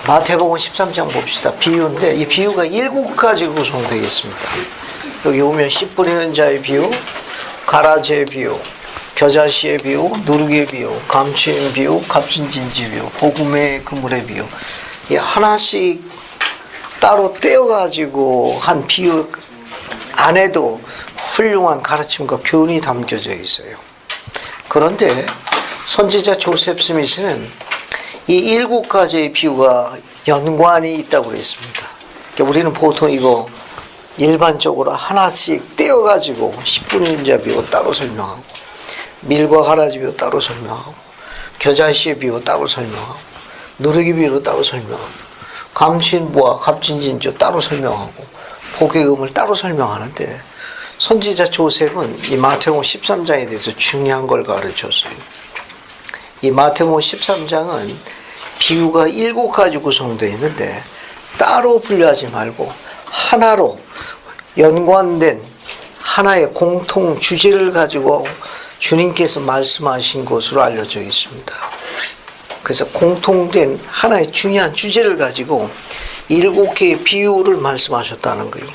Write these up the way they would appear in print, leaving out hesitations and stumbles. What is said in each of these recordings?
마태복음 13장 봅시다. 비유인데 이 비유가 7가지로 구성되어 있습니다. 여기 오면 씨 뿌리는 자의 비유, 가라지의 비유, 겨자씨의 비유, 누룩의 비유, 감추인 비유, 값진진지 비유, 복음의 그물의 비유. 이 하나씩 따로 떼어가지고 한 비유 안에도 훌륭한 가르침과 교훈이 담겨져 있어요. 그런데 선지자 조셉 스미스는 이 7가지의 비유가 연관이 있다고 그랬습니다. 그러니까 우리는 보통 이거 일반적으로 하나씩 떼어가지고 10분의 1자 비유 따로 설명하고, 밀과 가라지 비유 따로 설명하고, 겨자씨의 비유 따로 설명하고, 누룩의 비유 따로 설명하고, 감신부와 값진진주 따로 설명하고, 복의금을 따로 설명하는데, 선지자 조셉은 이 마태복음 13장에 대해서 중요한 걸 가르쳤어요. 이 마태복음 13장은 비유가 7가지 구성되어 있는데 따로 분류하지 말고 하나로 연관된 하나의 공통 주제를 가지고 주님께서 말씀하신 것으로 알려져 있습니다. 그래서 공통된 하나의 중요한 주제를 가지고 7개의 비유를 말씀하셨다는 거예요.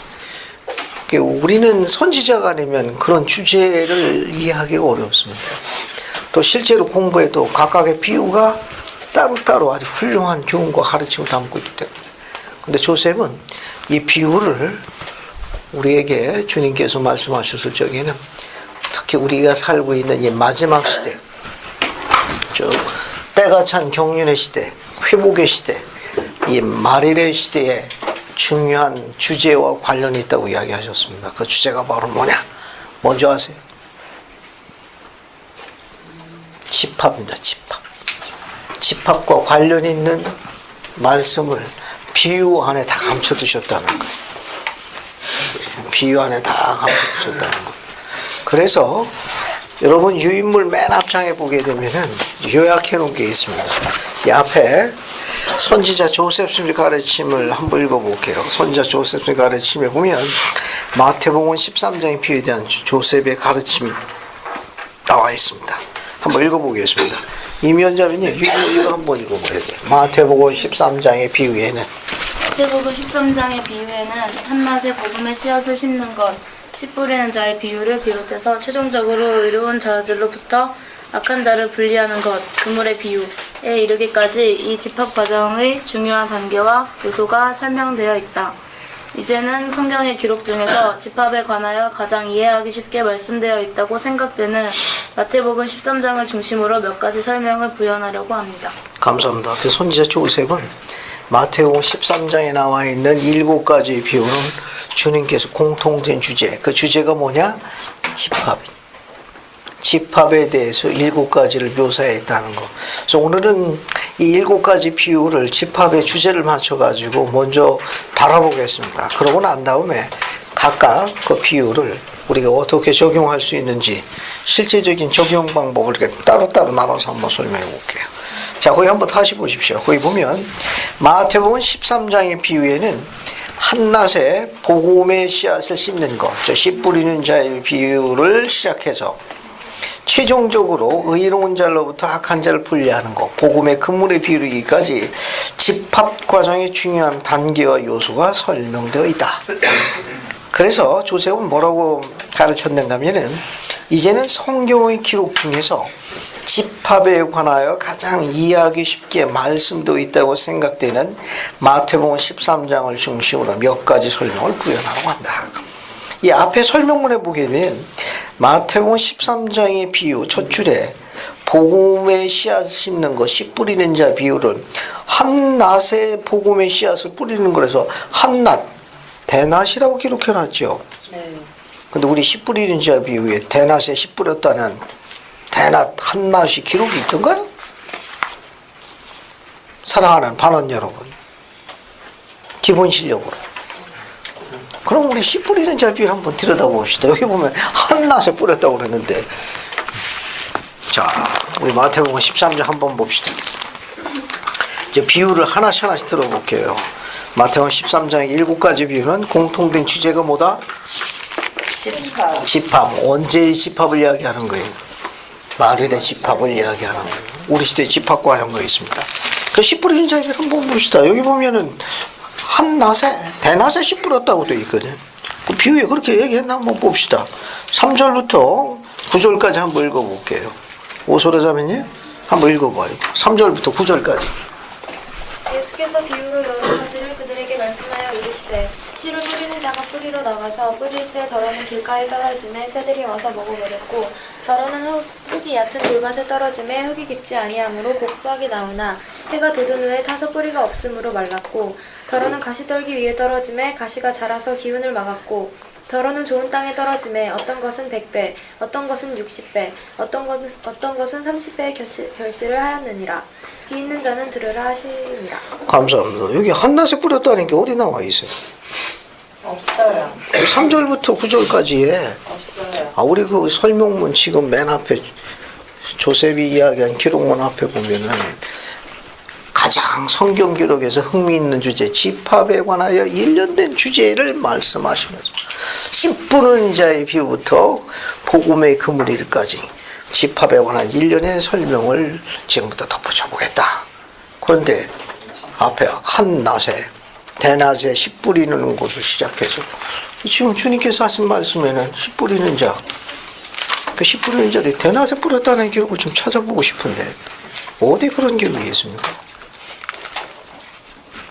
우리는 선지자가 아니면 그런 주제를 이해하기가 어렵습니다. 또 실제로 공부해도 각각의 비유가 따로따로 아주 훌륭한 교훈과 가르침을 담고 있기 때문에. 근데 조셉은 이 비유를 우리에게 주님께서 말씀하셨을 적에는 특히 우리가 살고 있는 이 마지막 시대, 즉 때가 찬 경륜의 시대, 회복의 시대, 이 말일의 시대에 중요한 주제와 관련이 있다고 이야기하셨습니다. 그 주제가 바로 뭐냐? 먼저 아세요? 집합입니다. 집합과 관련 있는 말씀을 비유 안에 다 감춰두셨다는 거예요. 비유 안에 다 감춰두셨다는 거예요. 그래서 여러분 유인물 맨 앞장에 보게 되면은 요약해 놓은 게 있습니다. 이 앞에 선지자 조셉 스미스 가르침을 한번 읽어볼게요. 선지자 조셉 스미스 가르침에 보면 마태복음 13장의 비유에 대한 조셉의 가르침이 나와 있습니다. 한번 읽어보겠습니다. 이면자면요, 이거 한번 읽어봐야 돼요. 마태복음 13장의 비유에는, 마태복음 13장의 비유에는 한낮에 복음의 씨앗을 심는 것, 씨 뿌리는 자의 비유를 비롯해서 최종적으로 의로운 자들로부터 악한 자를 분리하는 것, 그물의 비유에 이르기까지 이 집합 과정의 중요한 단계와 요소가 설명되어 있다. 이제는 성경의 기록 중에서 집합에 관하여 가장 이해하기 쉽게 말씀되어 있다고 생각되는 마태복음 13장을 중심으로 몇 가지 설명을 부연하려고 합니다. 감사합니다. 그 선지자 조셉은 마태복음 13장에 나와 있는 7가지의 비유는 주님께서 공통된 주제, 그 주제가 뭐냐? 집합에 대해서 7가지를 묘사했다는 거. 그래서 오늘은 이 7가지 비유를 집합의 주제를 맞춰가지고 먼저 다뤄보겠습니다. 그러고 난 다음에 각각 그 비유를 우리가 어떻게 적용할 수 있는지 실제적인 적용 방법을 이렇게 따로따로 나눠서 한번 설명해 볼게요. 자, 거기 한번 다시 보십시오. 거기 보면 마태복음 13장의 비유에는 한낮에 복음의 씨앗을 심는 것, 저 씨 뿌리는 자의 비유를 시작해서 최종적으로 의로운 자로부터 악한 자를 분리하는 것, 복음의 그물에 비유기까지 집합 과정의 중요한 단계와 요소가 설명되어 있다. 그래서 조셉은 뭐라고 가르쳤는가 하면은 이제는 성경의 기록 중에서 집합에 관하여 가장 이해하기 쉽게 말씀도 있다고 생각되는 마태복음 13장을 중심으로 몇 가지 설명을 부연하려고 한다. 이 앞에 설명문에 보게 되면 마태복음 13장의 비유 첫 줄에 복음의 씨앗을 심는 것, 씨 뿌리는 자 비유를 한낮에 복음의 씨앗을 뿌리는 거라서 한낮, 대낮이라고 기록해놨죠. 네. 근데 우리 씨 뿌리는 자 비유에 대낮에 씨 뿌렸다는 대낮, 한낮이 기록이 있던가요? 사랑하는 반원 여러분, 기본 실력으로. 그럼 우리 씨 뿌리는 자 비유를 한번 들여다봅시다. 여기 보면 한낮에 뿌렸다고 그랬는데, 자, 우리 마태복음 13장 한번 봅시다. 이제 비유를 하나씩 들어볼게요. 마태복음 13장의 7가지 비유는 공통된 주제가 뭐다? 집합. 언제의 집합을 이야기하는 거예요? 말일의 집합을 이야기하는 거예요. 우리 시대 집합과 관련가 있습니다. 그 씨 뿌리는 자의 비유 한번 봅시다. 여기 보면은 한낫에 대낫에 씨 뿌렸다고 돼 있거든. 그 비유에 그렇게 얘기했나 한번 봅시다. 3절부터 9절까지 한번 읽어볼게요. 오소라자매님 한번 읽어봐요. 3절부터 9절까지. 예수께서 비유로 여러 가지를 그들에게 말씀하여 이르시되 씨를 뿌리는 자가 뿌리러 나가서 뿌릴새 더러는 길가에 떨어짐에 새들이 와서 먹어버렸고 더러는 흙이 얕은 돌밭에 떨어짐에 흙이 깊지 아니하므로 곡수하게 나오나 해가 돋은 후에 타서 뿌리가 없으므로 말랐고 더러는 가시떨기 위에 떨어짐에 가시가 자라서 기운을 막았고 더러는 좋은 땅에 떨어짐에 어떤 것은 100배, 어떤 것은 60배, 어떤 것은 30배의 결실을 하였느니라. 귀 있는 자는 들으라 하시니라. 감사합니다. 여기 한낫에 뿌렸다는 게 어디 나와 있어요? 없어요. 3절부터 9절까지에 없어요. 우리 그 설명문 지금 맨 앞에 조셉이 이야기한 기록문 앞에 보면은 가장 성경 기록에서 흥미있는 주제 집합에 관하여 일련된 주제를 말씀하시면서 씨 뿌리는 자의 비유부터 복음의 그물일까지 집합에 관한 일련의 설명을 지금부터 덧붙여 보겠다. 그런데 앞에 한낫에 대낮에 씨 뿌리는 곳을 시작해서 지금 주님께서 하신 말씀에는 씨 뿌리는 자, 그 씨 뿌리는 자들이 대낮에 뿌렸다는 기록을 좀 찾아보고 싶은데 어디 그런 기록이 있습니까?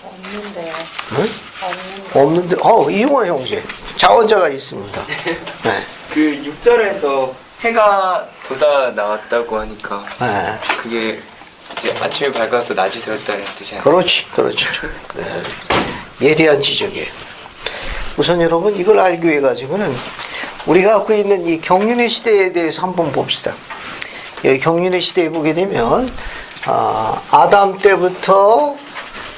없는데요. 네? 없는데, 이용화 형제 자원자가 있습니다. 네. 그 6절에서 해가 돋아 나왔다고 하니까 네. 그게 이제 아침이 밝아서 낮이 되었다는 뜻이 아니에요. 그렇지. 그래. 예리한 지적이에요. 우선 여러분 이걸 알기 위해 가지고는 우리가 갖고 있는 이 경륜의 시대에 대해서 한번 봅시다. 여기 경륜의 시대에 보게 되면 아담 때부터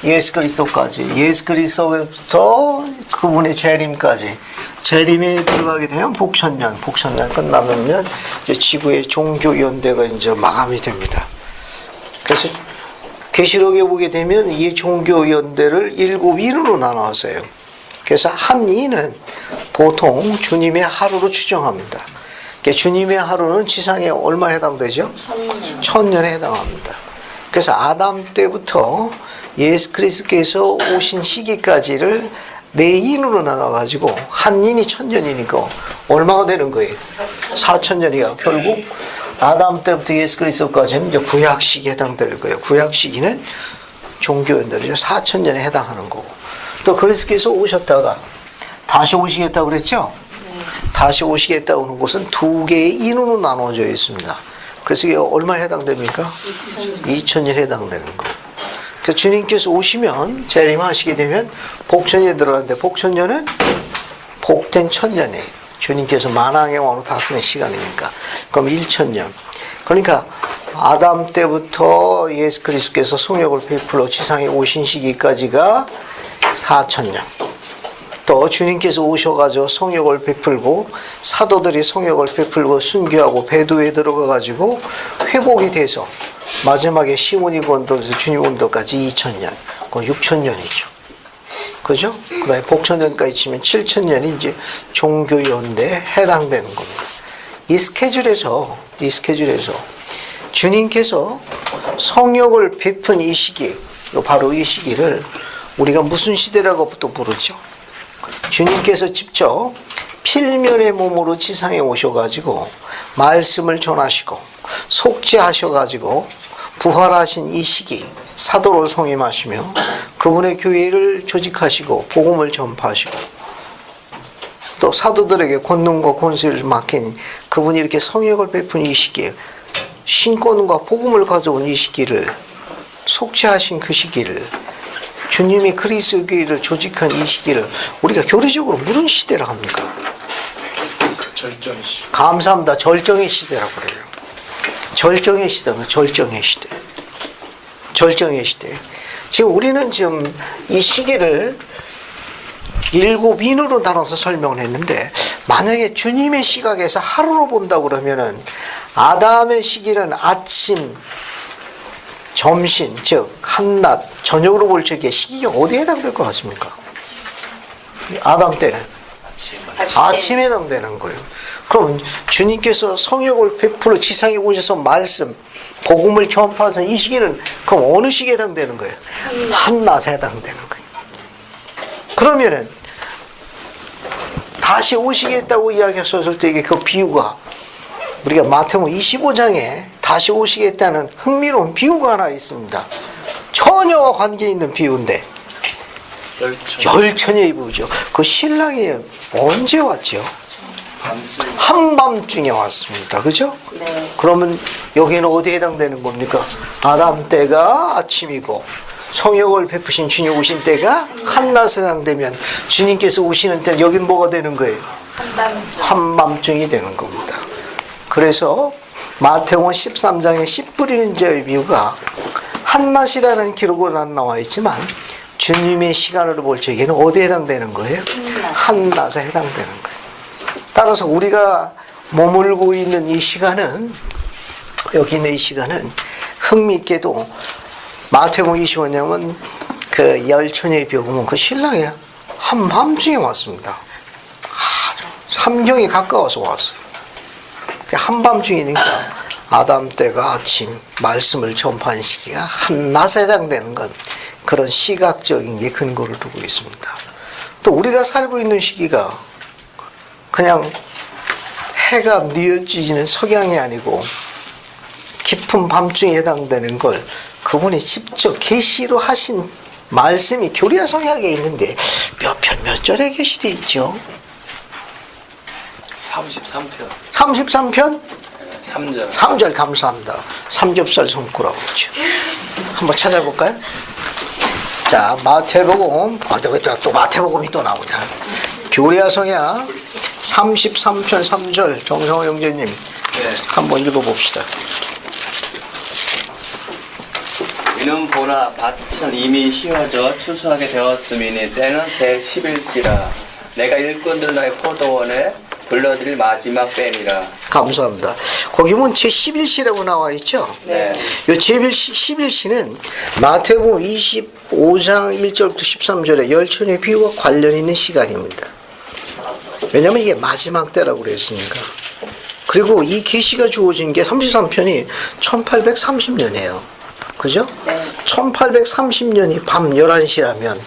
예수 그리스도까지, 예수 그리스도부터 그분의 재림까지, 재림에 들어가게 되면 복천년 끝나면 이제 지구의 종교 연대가 이제 마감이 됩니다. 그래서 계시록에 보게 되면 이 종교 연대를 7인으로 나누었어요. 그래서 한 인은 보통 주님의 하루로 추정합니다. 그러니까 주님의 하루는 지상에 얼마에 해당되죠? 1000년에 해당합니다. 그래서 아담 때부터 예수 그리스도께서 오신 시기까지를 4인으로 나눠가지고 한 인이 1000년이니까 얼마가 되는 거예요? 4000년이가 결국 아담 때부터 예수 그리스도까지는 이제 구약 시기에 해당될 거예요. 구약 시기는 종교연대로 4000년에 해당하는 거고 또 그리스도께서 오셨다가 다시 오시겠다고 그랬죠? 다시 오시겠다고 하는 곳은 2개의 인으로 나눠져 있습니다. 그래서 이게 얼마에 해당됩니까? 2000년에 해당되는 거예요. 그래서 주님께서 오시면 재림하시게 되면 복천년에 들어가는데 복천년은 복된 천년에 주님께서 만왕의 왕으로 다스리는 시간이니까 그럼 1000년. 그러니까 아담 때부터 예수 그리스도께서 성역을 베풀어 지상에 오신 시기까지가 4000년. 또 주님께서 오셔가지고 성역을 베풀고 사도들이 성역을 베풀고 순교하고 배도에 들어가가지고 회복이 돼서 마지막에 시온이 건너서 주님 온도까지 2000년, 그건 6000년이죠. 그죠? 그 다음에 복천년까지 치면 7000년이 이제 종교연대에 해당되는 겁니다. 이 스케줄에서 주님께서 성역을 베푼 이 시기, 바로 이 시기를 우리가 무슨 시대라고 또 부르죠? 주님께서 직접 필면의 몸으로 지상에 오셔가지고 말씀을 전하시고 속죄하셔가지고 부활하신 이 시기 사도를 성임하시며 그분의 교회를 조직하시고 복음을 전파하시고 또 사도들에게 권능과 권세를 맡긴 그분이 이렇게 성역을 베푼 이 시기에 신권과 복음을 가져온 이 시기를 속죄하신 그 시기를 주님이 그리스도 교회를 조직한 이 시기를 우리가 교리적으로 무슨 시대라고 합니까? 절정의 시대. 감사합니다. 절정의 시대라고 그래요. 절정의 시대는 절정의 시대. 절정의 시대. 지금 우리는 지금 이 시기를 7인으로 나눠서 설명을 했는데 만약에 주님의 시각에서 하루로 본다고 그러면은 아담의 시기는 아침, 점심, 즉 한낮, 저녁으로 볼 적에 시기가 어디에 해당될 것 같습니까? 아담 때는 아침에 해당되는 거예요. 그럼 주님께서 성역을 베풀어 지상에 오셔서 말씀 복음을 전파하는 이 시기는 그럼 어느 시기에 해당되는 거예요? 한낮에 해당되는 거예요. 그러면은 다시 오시겠다고 이야기하셨을 때 이게 그 비유가 우리가 마태복음 25장에 다시 오시겠다는 흥미로운 비유가 하나 있습니다. 처녀와 관계 있는 비유인데 열처녀의 비유죠. 그 신랑이 언제 왔죠? 한밤중에 왔습니다. 그죠? 네. 그러면 여기는 어디에 해당되는 겁니까? 아담 때가 아침이고 성역을 베푸신 주님 오신 때가 한낮에 해당되면 주님께서 오시는 때는 여기는 뭐가 되는 거예요? 한밤중이 되는 겁니다. 그래서 마태복음 13장에 씨 뿌리는 자의 비유가 한낮이라는 기록은 안 나와 있지만 주님의 시간으로 볼 적에는 어디에 해당되는 거예요? 한낮에 해당되는 거예요. 따라서 우리가 머물고 있는 이 시간은 여기 있는 이 시간은 흥미있게도 마태복음 25장은 그 열처녀의 비유 보면 그 신랑이 한밤중에 왔습니다. 아주 삼경이 가까워서 왔어요. 한밤중이니까 아담 때가 아침 말씀을 전파한 시기가 한낮에 해당되는 건 그런 시각적인 게 근거를 두고 있습니다. 또 우리가 살고 있는 시기가 그냥 해가 뉘어지는 석양이 아니고 깊은 밤중에 해당되는 걸 그분이 직접 계시로 하신 말씀이 교리와 성약에 있는데 몇 편 몇 절에 계시되어 있죠? 33편. 33편? 3절. 3절 감사합니다. 삼겹살 손가락 그렇죠. 한번 찾아볼까요? 자, 마태복음. 왜 또 마태복음이 또 나오냐? 교리와 성약 33편 3절 정성호 형제님 한번 읽어봅시다. 이는 보라 밭은 이미 휘어져 추수하게 되었음이니 때는 제11시라 내가 일꾼들 나의 포도원에 불러들일 마지막 때니라. 감사합니다. 거기 보면 제11시라고 나와 있죠? 네. 이 제11시는 마태복음 25장 1절부터 13절에 열천의 비유와 관련 있는 시간입니다. 왜냐하면 이게 마지막 때라고 그랬으니까. 그리고 이 계시가 주어진 게 33편이 1830년이에요. 그죠? 네. 1830년이 밤 11시라면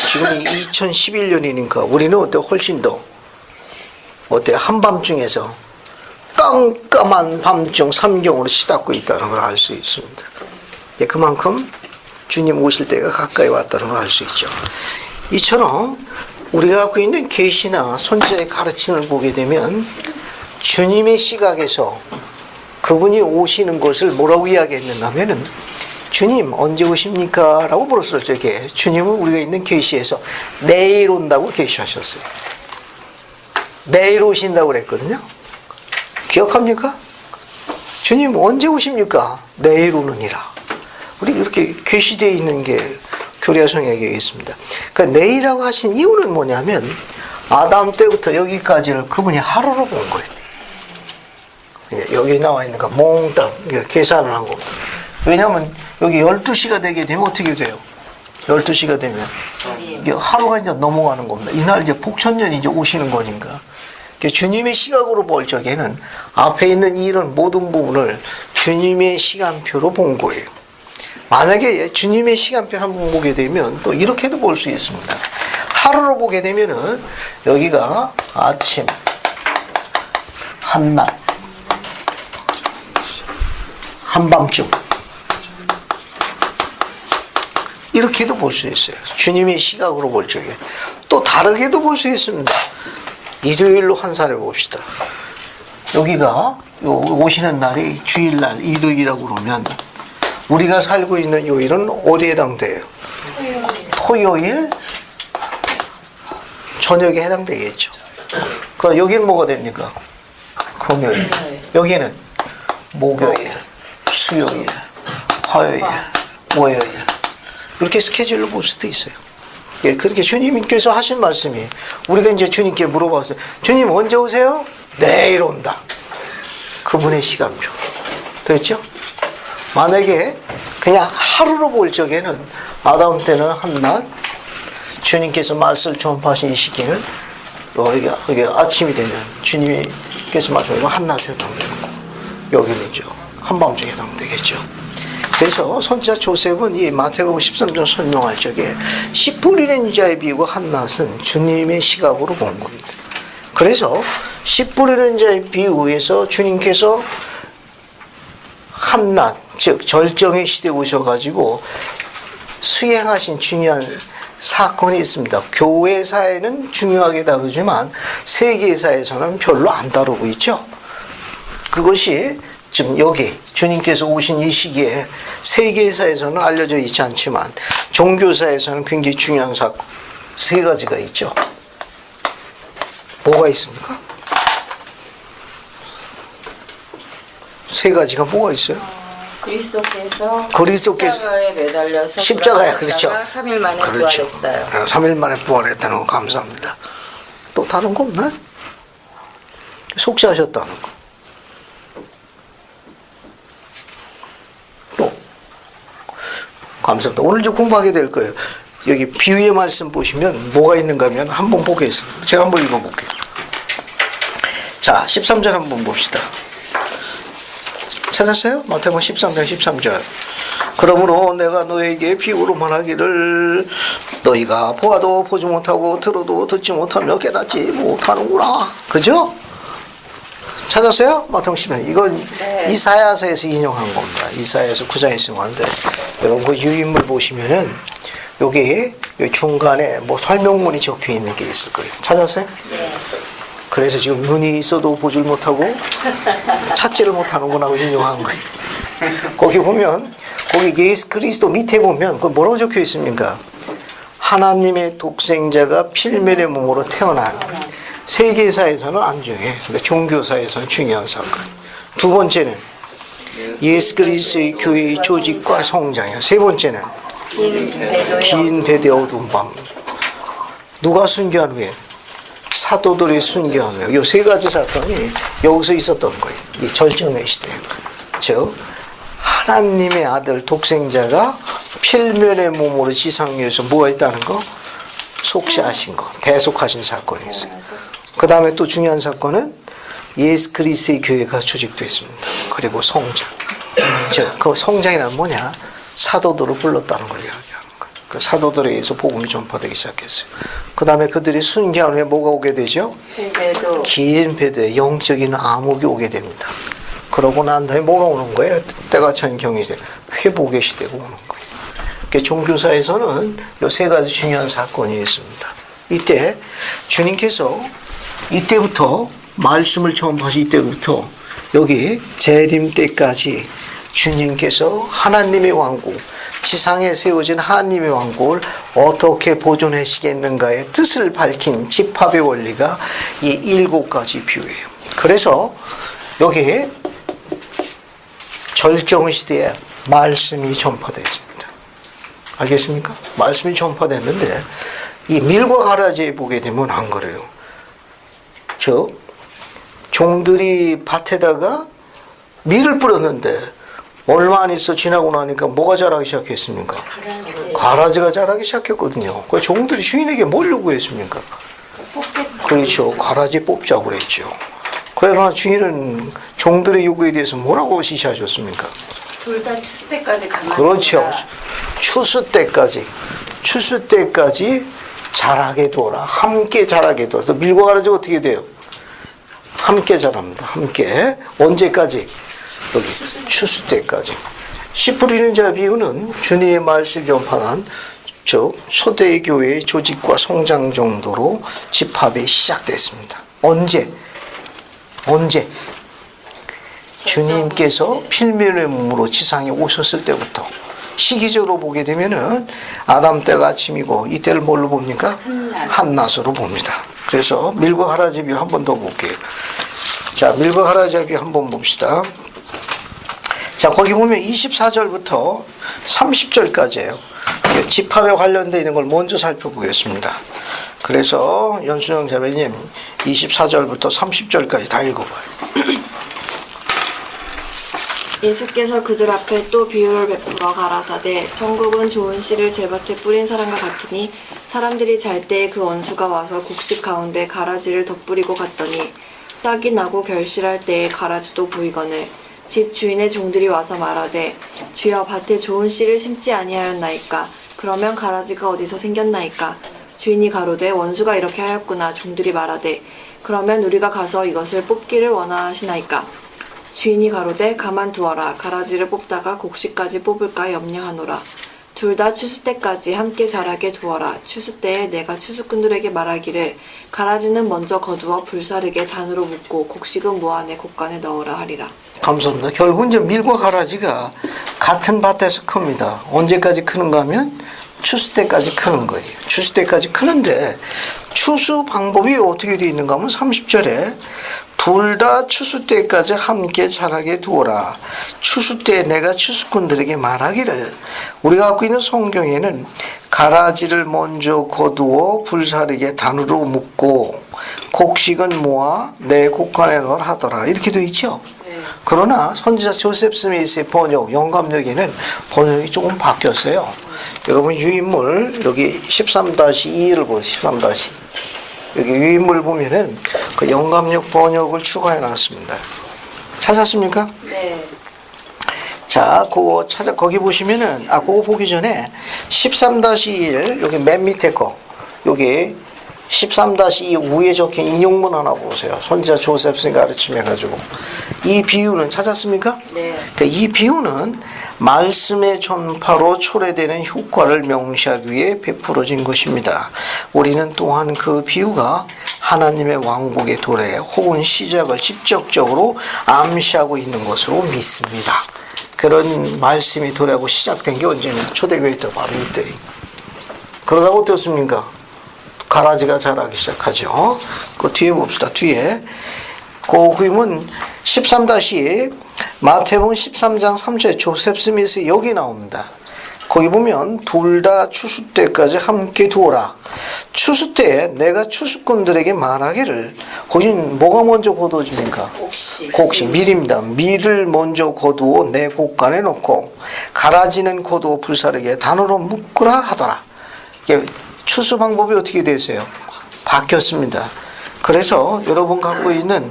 지금이 2011년이니까 우리는 어때 훨씬 더 어때 한밤중에서 깜깜한 밤중 삼경으로 치닫고 있다는 걸 알 수 있습니다. 그만큼 주님 오실 때가 가까이 왔다는 걸 알 수 있죠. 이처럼 우리가 갖고 있는 계시나 선지자의 가르침을 보게 되면 주님의 시각에서 그분이 오시는 것을 뭐라고 이야기했느냐 하면은 주님 언제 오십니까? 라고 물었을 적에 주님은 우리가 있는 계시에서 내일 온다고 계시하셨어요. 내일 오신다고 그랬거든요. 기억합니까? 주님 언제 오십니까? 내일 오느니라. 우리 이렇게 계시되어 있는 게 교리와 성약에 있습니다. 그러니까 내일이라고 하신 이유는 뭐냐면 아담 때부터 여기까지를 그분이 하루로 본 거예요. 여기 나와 있는 거 몽땅 계산을 한 겁니다. 왜냐하면 여기 12시가 되게 되면 어떻게 돼요? 12시가 되면 이게 하루가 이제 넘어가는 겁니다. 이날 이제 복천년이 이제 오시는 거니까. 주님의 시각으로 볼 적에는 앞에 있는 이런 모든 부분을 주님의 시간표로 본 거예요. 만약에 주님의 시간표를 한번 보게 되면 또 이렇게도 볼 수 있습니다. 하루로 보게 되면은 여기가 아침, 한낮, 한밤중 이렇게도 볼 수 있어요. 주님의 시각으로 볼 적에 또 다르게도 볼 수 있습니다. 일요일로 환산해 봅시다. 여기가 오시는 날이 주일날 일요일이라고 그러면 우리가 살고 있는 요일은 어디에 해당돼요? 토요일 저녁에 해당되겠죠. 그럼 여기는 뭐가 됩니까? 금요일. 여기는 목요일, 수요일, 화요일, 월요일. 이렇게 스케줄로 볼 수도 있어요. 예, 그렇게 주님께서 하신 말씀이 우리가 이제 주님께 물어봤어요. 주님 언제 오세요? 내일 온다. 그분의 시간표. 됐죠? 만약에 그냥 하루로 볼 적에는 아담 때는 한낮, 주님께서 말씀을 전파하신 이 시기는 이게 아침이 되면 주님께서 말씀하시면 한낮에 해당되는 거고 여기는 이제 한밤중에 해당되면 되겠죠. 그래서 선지자 조셉은 이 마태복음 13장 설명할 적에 씨 뿌리는 자의 비유가 한낱은 주님의 시각으로 본 겁니다. 그래서 씨 뿌리는 자의 비유에서 주님께서 한낱, 즉 절정의 시대에 오셔가지고 수행하신 중요한 사건이 있습니다. 교회사에는 중요하게 다루지만 세계사에서는 별로 안 다루고 있죠. 그것이 지금 여기 주님께서 오신 이 시기에 세계사에서는 알려져 있지 않지만 종교사에서는 굉장히 중요한 사건 세 가지가 있죠. 뭐가 있습니까? 세 가지가 뭐가 있어요? 그리스도께서 그리스도께서 십자가에 매달려서 십자가에 그렇죠. 3일 만에 그렇죠. 부활했어요. 3일 만에 부활했다는 거 감사합니다. 또 다른 거 없나요? 속죄하셨다는 거. 또 감사합니다. 오늘 좀 공부하게 될 거예요. 여기 비유의 말씀 보시면 뭐가 있는가 하면 한번 보겠습니다. 제가 한번 읽어볼게요. 자, 13절 한번 봅시다. 찾았어요? 마태복음 13장 13절. 그러므로 내가 너에게 비유로 말하기를 너희가 보아도 보지 못하고 들어도 듣지 못하며 깨닫지 못하는구나. 그죠? 찾았어요? 마태복음 13장. 이건 네. 이사야서에서 인용한 겁니다. 이사야서 9장에서 인용한데 여러분 그 유인물 보시면은 여기 중간에 뭐 설명문이 적혀 있는 게 있을 거예요. 찾았어요? 네. 그래서 지금 눈이 있어도 보질 못하고 찾지를 못하는구나 하고 인용한 거예요. 거기 보면 거기 예수 그리스도 밑에 보면 그 뭐라고 적혀 있습니까? 하나님의 독생자가 필면의 몸으로 태어난 세계사에서는 안 중요해. 근데 종교사에서는 중요한 사건. 두 번째는 예수 그리스도의 교회의 조직과 성장이야. 세 번째는 긴 배대 어두운 밤. 누가 순교한 후에? 사도들이 순교한 후에. 이 세 가지 사건이 여기서 있었던 거예요. 이 절정의 시대. 즉 하나님의 아들 독생자가 필면의 몸으로 지상 위에서 뭐가 있다는 거? 속죄하신 거. 대속하신 사건이 있어요. 그 다음에 또 중요한 사건은 예수 그리스도의 교회가 조직됐습니다. 그리고 성장. 즉 그 성장이란 뭐냐? 사도들을 불렀다는 걸 이야기하는 거예요. 그 사도들에 의해서 복음이 전파되기 시작했어요. 그 다음에 그들이 순교한 후에 뭐가 오게 되죠? 배도 긴 배도에 영적인 암흑이 오게 됩니다. 그러고 난 다음에 뭐가 오는 거예요? 때가 찬 경이 회복의 시대가 오는 거예요. 그러니까 종교사에서는 이 세 가지 중요한 사건이 있습니다. 이때 주님께서 이때부터 말씀을 처음 하실 때부터 여기 재림 때까지 주님께서 하나님의 왕국, 지상에 세워진 하나님의 왕국을 어떻게 보존하시겠는가의 뜻을 밝힌 집합의 원리가 이 7가지 비유예요. 그래서 여기 절정 시대에 말씀이 전파됐습니다. 알겠습니까? 말씀이 전파됐는데 이 밀과 가라지에 보게 되면 안 그래요. 즉 종들이 밭에다가 밀을 뿌렸는데 얼마 안 있어 지나고 나니까 뭐가 자라기 시작했습니까? 가라지가 자라기 시작했거든요. 그 종들이 주인에게 뭘 요구했습니까? 그렇죠. 가라지 뽑자고 그랬죠. 그러나 주인은 종들의 요구에 대해서 뭐라고 지시하셨습니까? 둘 다 추수 때까지 가만. 그렇죠. 추수 때까지 자라게 두어라. 함께 자라게 두어라. 그래서 밀과 가라지가 어떻게 돼요? 함께 자랍니다. 함께. 언제까지? 여기 추수 때까지. 씨 뿌리는 자 비유는 주님의 말씀 전파한 즉 초대 교회의 조직과 성장 정도로 집합이 시작됐습니다. 언제? 주님께서 필면의 몸으로 지상에 오셨을 때부터. 시기적으로 보게 되면은 아담 때가 아침이고 이때를 뭘로 봅니까? 한낮으로 봅니다. 그래서 밀과 가라지 비유 한 번 더 볼게요. 자, 밀과 가라지 비유 한 번 봅시다. 자, 거기 보면 24절부터 30절까지예요. 집합에 관련되어 있는 걸 먼저 살펴보겠습니다. 그래서 연수영 자매님 24절부터 30절까지 다 읽어봐요. 예수께서 그들 앞에 또 비유를 베풀어 가라사대 천국은 좋은 씨를 제밭에 뿌린 사람과 같으니 사람들이 잘 때에 그 원수가 와서 곡식 가운데 가라지를 덧뿌리고 갔더니 싹이 나고 결실할 때에 가라지도 보이거늘 집 주인의 종들이 와서 말하되 주여 밭에 좋은 씨를 심지 아니하였나이까. 그러면 가라지가 어디서 생겼나이까. 주인이 가로되 원수가 이렇게 하였구나. 종들이 말하되 그러면 우리가 가서 이것을 뽑기를 원하시나이까. 주인이 가로되 가만두어라. 가라지를 뽑다가 곡식까지 뽑을까 염려하노라. 둘 다 추수 때까지 함께 자라게 두어라. 추수 때에 내가 추수꾼들에게 말하기를 가라지는 먼저 거두어 불사르게 단으로 묶고 곡식은 모아내 곡간에 넣으라 하리라. 감사합니다. 결국 이제 밀과 가라지가 같은 밭에서 큽니다. 언제까지 크는가 하면 추수 때까지 크는 거예요. 추수 때까지 크는데 추수 방법이 어떻게 되어 있는가 하면 30절에 둘 다 추수 때까지 함께 자라게 두어라. 추수 때 내가 추수꾼들에게 말하기를. 우리가 갖고 있는 성경에는 가라지를 먼저 거두어 불사르게 단으로 묶고 곡식은 모아 내 곡간에 넣으라 하더라. 이렇게 되어 있죠. 그러나 선지자 조셉 스미스의 번역, 영감역에는 번역이 조금 바뀌었어요. 여러분 유인물 여기 13-2를 보세요. 13-2. 여기 유인물 보면은 그 영감역 번역을 추가해 놨습니다. 찾았습니까? 네. 자, 그거 거기 보시면은, 그거 보기 전에 13-1, 여기 맨 밑에 거, 여기 13-2 위에 적힌 인용문 하나 보세요. 선지자 조셉슨이 가르침해가지고. 이 비유는 찾았습니까? 네. 그러니까 이 비유는 말씀의 전파로 초래되는 효과를 명시하기 위해 베풀어진 것입니다. 우리는 또한 그 비유가 하나님의 왕국의 도래 혹은 시작을 직접적으로 암시하고 있는 것으로 믿습니다. 그런 말씀이 도래하고 시작된 게 언제냐? 초대교회 때 바로 이때. 그러다가 어떻습니까? 가라지가 자라기 시작하죠. 그 뒤에 봅시다. 뒤에. 그 그림은 13-2 마태복음 13장 3절에 조셉 스미스 여기 나옵니다. 거기 보면 둘 다 추수 때까지 함께 두어라. 추수 때에 내가 추수꾼들에게 말하기를. 거긴 뭐가 먼저 거두어집니까? 곡식. 밀입니다. 밀을 먼저 거두어 내 곡간에 넣고 가라지는 거두어 불사르게 단으로 묶으라 하더라. 이게 추수 방법이 어떻게 되세요? 바뀌었습니다. 그래서 여러분 갖고 있는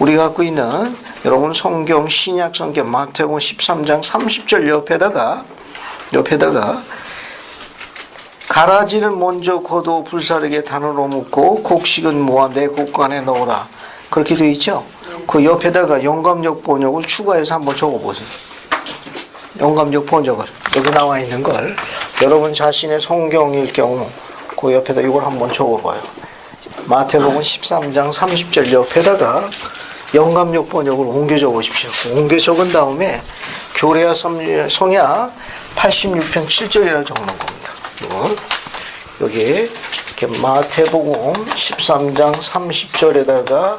우리가 갖고 있는 여러분 성경 신약 성경 마태복음 13장 30절 옆에다가 가라지는 먼저 거두어 불사르게 단으로 묶고 곡식은 모아 내 곡간에 넣으라. 그렇게 되어 있죠? 그 옆에다가 영감역 번역을 추가해서 한번 적어보세요. 영감역 번역을 여기 나와 있는 걸 여러분 자신의 성경일 경우 그 옆에다 이걸 한번 적어봐요. 마태복음 13장 30절 옆에다가 영감역 번역을 옮겨 적으십시오. 옮겨 적은 다음에 교례와 성약 86편 7절이라고 적는 겁니다. 여기 이렇게 마태복음 13장 30절에다가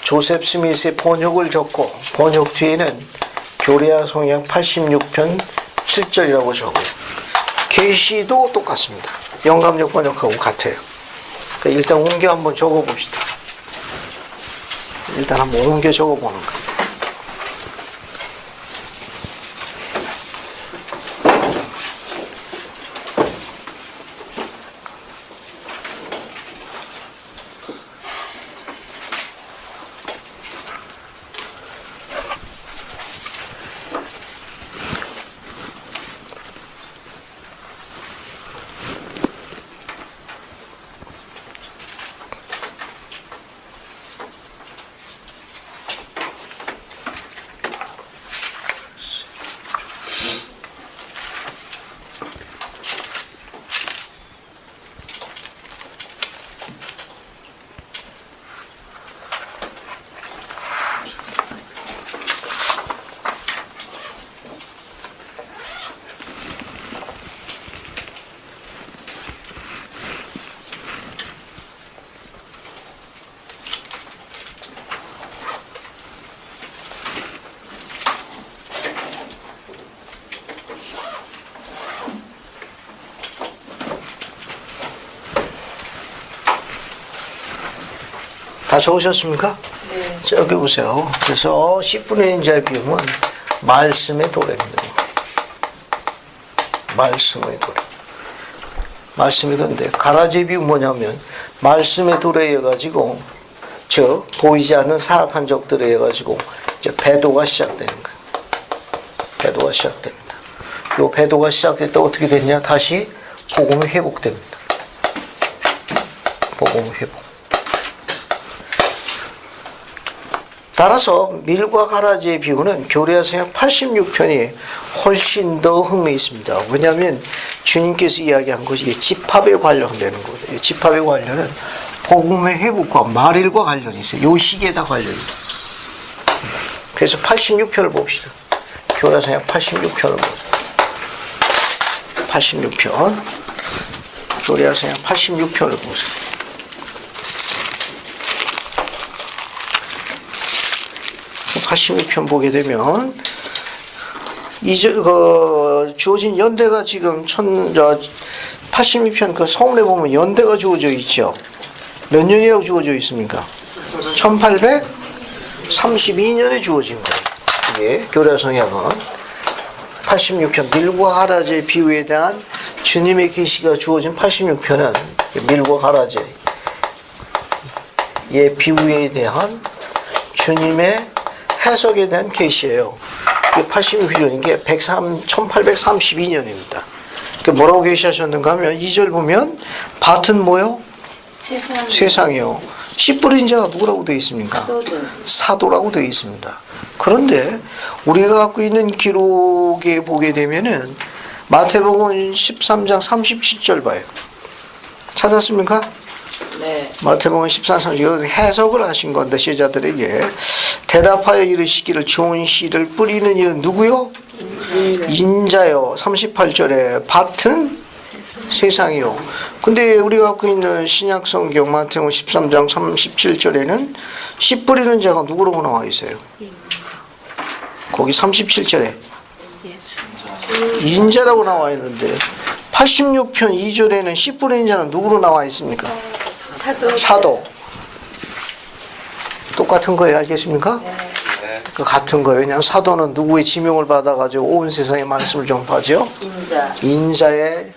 조셉 스미스의 번역을 적고 번역 뒤에는 교례와 성약 86편 7절이라고 적어요. 계시도 똑같습니다. 영감역 번역하고 같아요. 그러니까 일단 옮겨 한번 적어봅시다. 일단 한번 옮겨 적어보는 거예요. 다 적으셨습니까? 네. 저기 보세요. 그래서 씨 뿌리는 자의 비유는 말씀의 도래입니다. 말씀의 도래. 말씀의 도래인데 가라지의 비유 뭐냐면 말씀의 도래에 가지고 즉 보이지 않는 사악한 적들에 가지고 이제 배도가 시작되는 거예요. 배도가 시작됩니다. 요 배도가 시작될 때 어떻게 됐냐? 다시 복음이 회복됩니다. 복음이 회복. 따라서 밀과 가라지의 비유는 교리서의 86편이 훨씬 더 흥미 있습니다. 왜냐하면 주님께서 이야기한 것이 이게 집합에 관련되는 거거든요. 집합에 관련은 복음의 회복과 말일과 관련이 있어요. 요 시기에다 관련이 있어요. 그래서 86편을 봅시다. 교리서의 86편을 보세요. 86편. 교리서의 86편을 보세요. 그 86편 보게 되면 주어진 연대가 지금 86편 그 서문에 보면 연대가 주어져 있죠. 몇 년이라고 주어져 있습니까? 1832년에 주어진 거예요. 이게 교례성약은 86편 밀과 가라지의 비유에 대한 주님의 계시가 주어진 86편은 밀과 가라지의 비유에 대한 주님의 해석에 대한 계시예요. 86년인 게 1832년입니다. 뭐라고 계시하셨는가 하면 2절 보면 밭은 뭐요? 세상이요. 씨 뿌린 자가 누구라고 되어 있습니까? 사도라고 되어 있습니다. 그런데 우리가 갖고 있는 기록에 보게 되면은 마태복음 13장 37절 봐요. 찾았습니까? 네. 마태복음 13장 이거 해석을 하신 건데 제자들에게 대답하여 이르시기를 좋은 씨를 뿌리는 이는 누구요? 인자요. 38절에 밭은 세상이요. 근데 우리가 갖고 있는 신약성경 마태복음 13장 37절에는 씨 뿌리는 자가 누구라고 나와 있어요? 거기 37절에 인자라고 나와 있는데 86편 2절에는 씨 뿌리는 자는 누구로 나와 있습니까? 사도. 똑같은 거예요. 알겠습니까? 그 같은 거예요. 왜냐하면 사도는 누구의 지명을 받아가지고 온 세상의 말씀을 전파하죠? 인자의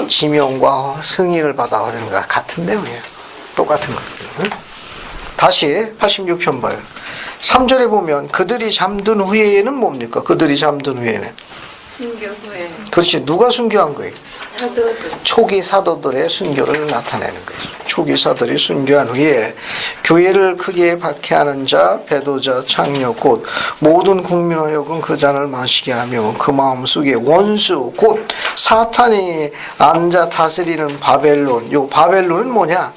지명과 승인을 받아가지고 같은 내용이에요. 똑같은 거예요. 응? 다시 86편 봐요. 3절에 보면 그들이 잠든 후에는 뭡니까? 그들이 잠든 후에는 순교 후에 그렇지. 누가 순교한 거예요? 사도들. 초기 사도들의 순교를 나타내는 거죠. 초기 사도들이 순교한 후에 교회를 크게 박해하는 자, 배도자, 창녀 곧 모든 국민하여금 그 잔을 마시게 하며 그 마음속에 원수 곧 사탄이 앉아 다스리는 바벨론. 요 바벨론은 뭐냐?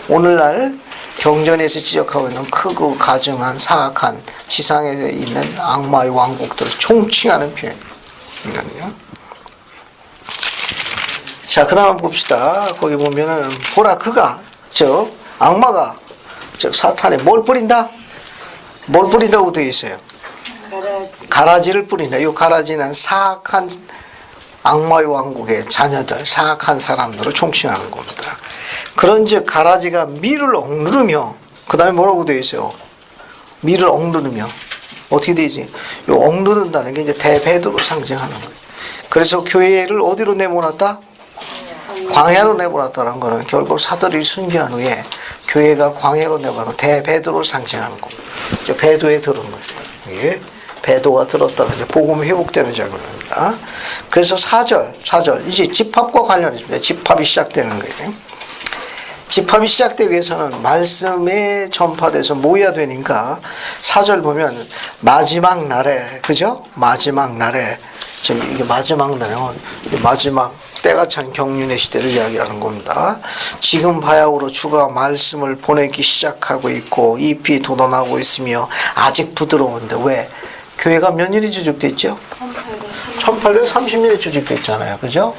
오늘날 경전에서 지적하고 있는 크고 가증한 사악한 지상에 있는 악마의 왕국들을 총칭하는 표현이거든요. 자, 그 다음 봅시다. 거기 보면은, 보라, 그가, 즉, 악마가, 즉, 사탄에 뭘 뿌린다? 뭘 뿌린다고 되어 있어요? 가라지를 뿌린다. 이 가라지는 사악한 악마의 왕국의 자녀들, 사악한 사람들을 총칭하는 겁니다. 그런즉 가라지가 밀을 억누르며, 그 다음에 뭐라고 되어 있어요? 밀을 억누르며. 어떻게 되지? 이 억누른다는 게 이제 대배도로 상징하는 거예요. 그래서 교회를 어디로 내모았다? 광야로 내보냈다는 것은 결국 사도들이 순교한 후에 교회가 광야로 내보내고 대배도를 상징하는 겁니다. 배도에 들은 거죠. 예? 배도가 들었다가 이제 복음이 회복되는 장면입니다. 그래서 4절 이제 집합과 관련해집니다. 집합이 시작되는 거예요. 집합이 시작되기 위해서는 말씀에 전파돼서 모여야 되니까 4절 보면 마지막 날에, 그죠? 마지막 날에, 지금 이게 마지막 날은 마지막 때가 찬 경륜의 시대를 이야기하는 겁니다. 지금 바야흐로 주가 말씀을 보내기 시작하고 있고 잎이 돋아나고 있으며 아직 부드러운데 왜? 교회가 몇 년이 조직됐죠? 1830년에 조직됐잖아요. 그죠?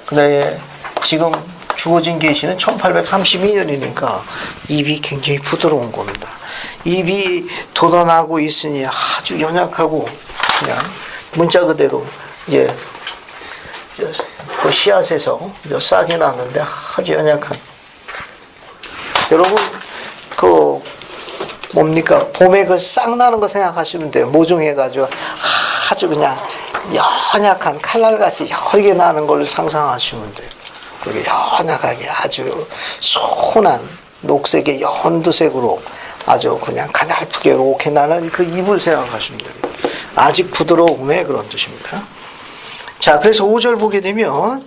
그 다음에 지금 주어진 계시는 1832년이니까 잎이 굉장히 부드러운 겁니다. 잎이 돋아나고 있으니 아주 연약하고 그냥 문자 그대로 예. 그 씨앗에서 싹이 나는데 아주 연약한. 여러분 그 뭡니까? 봄에 그 싹 나는 거 생각하시면 돼요. 모종해가지고 아주 그냥 연약한 칼날같이 여리게 나는 걸 상상하시면 돼요. 그리고 연약하게 아주 순한 녹색의 연두색으로 아주 그냥 가냘프게 이렇게 나는 그 잎을 생각하시면 됩니다. 아직 부드러움에 그런 뜻입니다. 자, 그래서 5절 보게 되면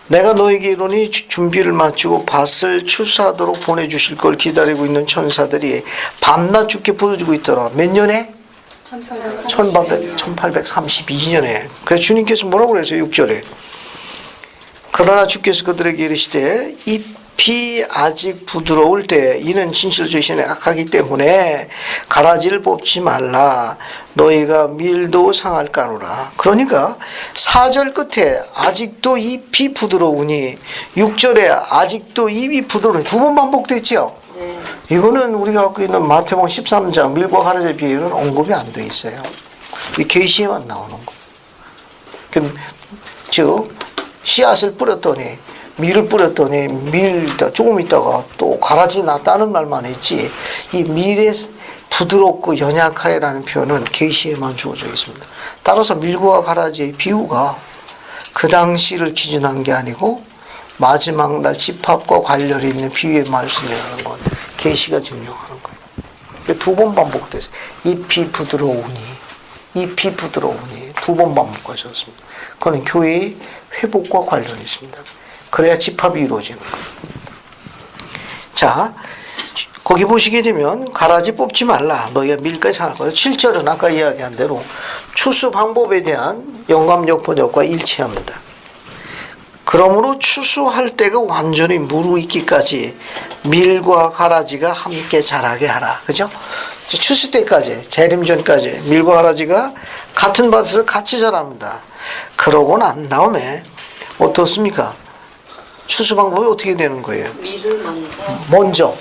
내가 너에게 이르노니 준비를 마치고 밭을 추수하도록 보내주실 걸 기다리고 있는 천사들이 밤낮 주께 부르짖고 있더라. 몇 년에? 1832년에. 그래서 주님께서 뭐라고 그랬어요? 6절에. 그러나 주께서 그들에게 이르시되 잎이 아직 부드러울 때 이는 진실로 저희 신에 악하기 때문에 가라지를 뽑지 말라. 너희가 밀도 상할까노라. 그러니까 4절 끝에 아직도 잎이 부드러우니 6절에 아직도 잎이 부드러우니 두 번 반복됐죠. 이거는 우리가 갖고 있는 마태복음 13장 밀과 가라지의 비유는 언급이 안 돼 있어요. 이 계시에만 나오는 거. 즉 씨앗을 뿌렸더니 밀을 뿌렸더니 밀 조금 있다가 또 가라지 났다는 말만 했지 이 밀의 부드럽고 연약하여라는 표현은 계시에만 주어져 있습니다. 따라서 밀과 가라지의 비유가 그 당시를 기준한 게 아니고 마지막 날 집합과 관련이 있는 비유의 말씀이라는 건 계시가 증명하는 거예요. 두 번 반복됐어요. 잎이 부드러우니 두 번 반복하셨습니다. 그건 교회의 회복과 관련이 있습니다. 그래야 집합이 이루어지는 거예요. 자, 거기 보시게 되면 가라지 뽑지 말라. 너희가 밀까지 상할 거다. 7절은 아까 이야기한 대로 추수 방법에 대한 영감력 번역과 일치합니다. 그러므로 추수할 때가 완전히 무르익기까지 밀과 가라지가 함께 자라게 하라. 그죠? 추수 때까지, 재림 전까지 밀과 가라지가 같은 밭에서 같이 자랍니다. 그러고 난 다음에 어떻습니까? 추수 방법이 어떻게 되는 거예요? 밀을 먼저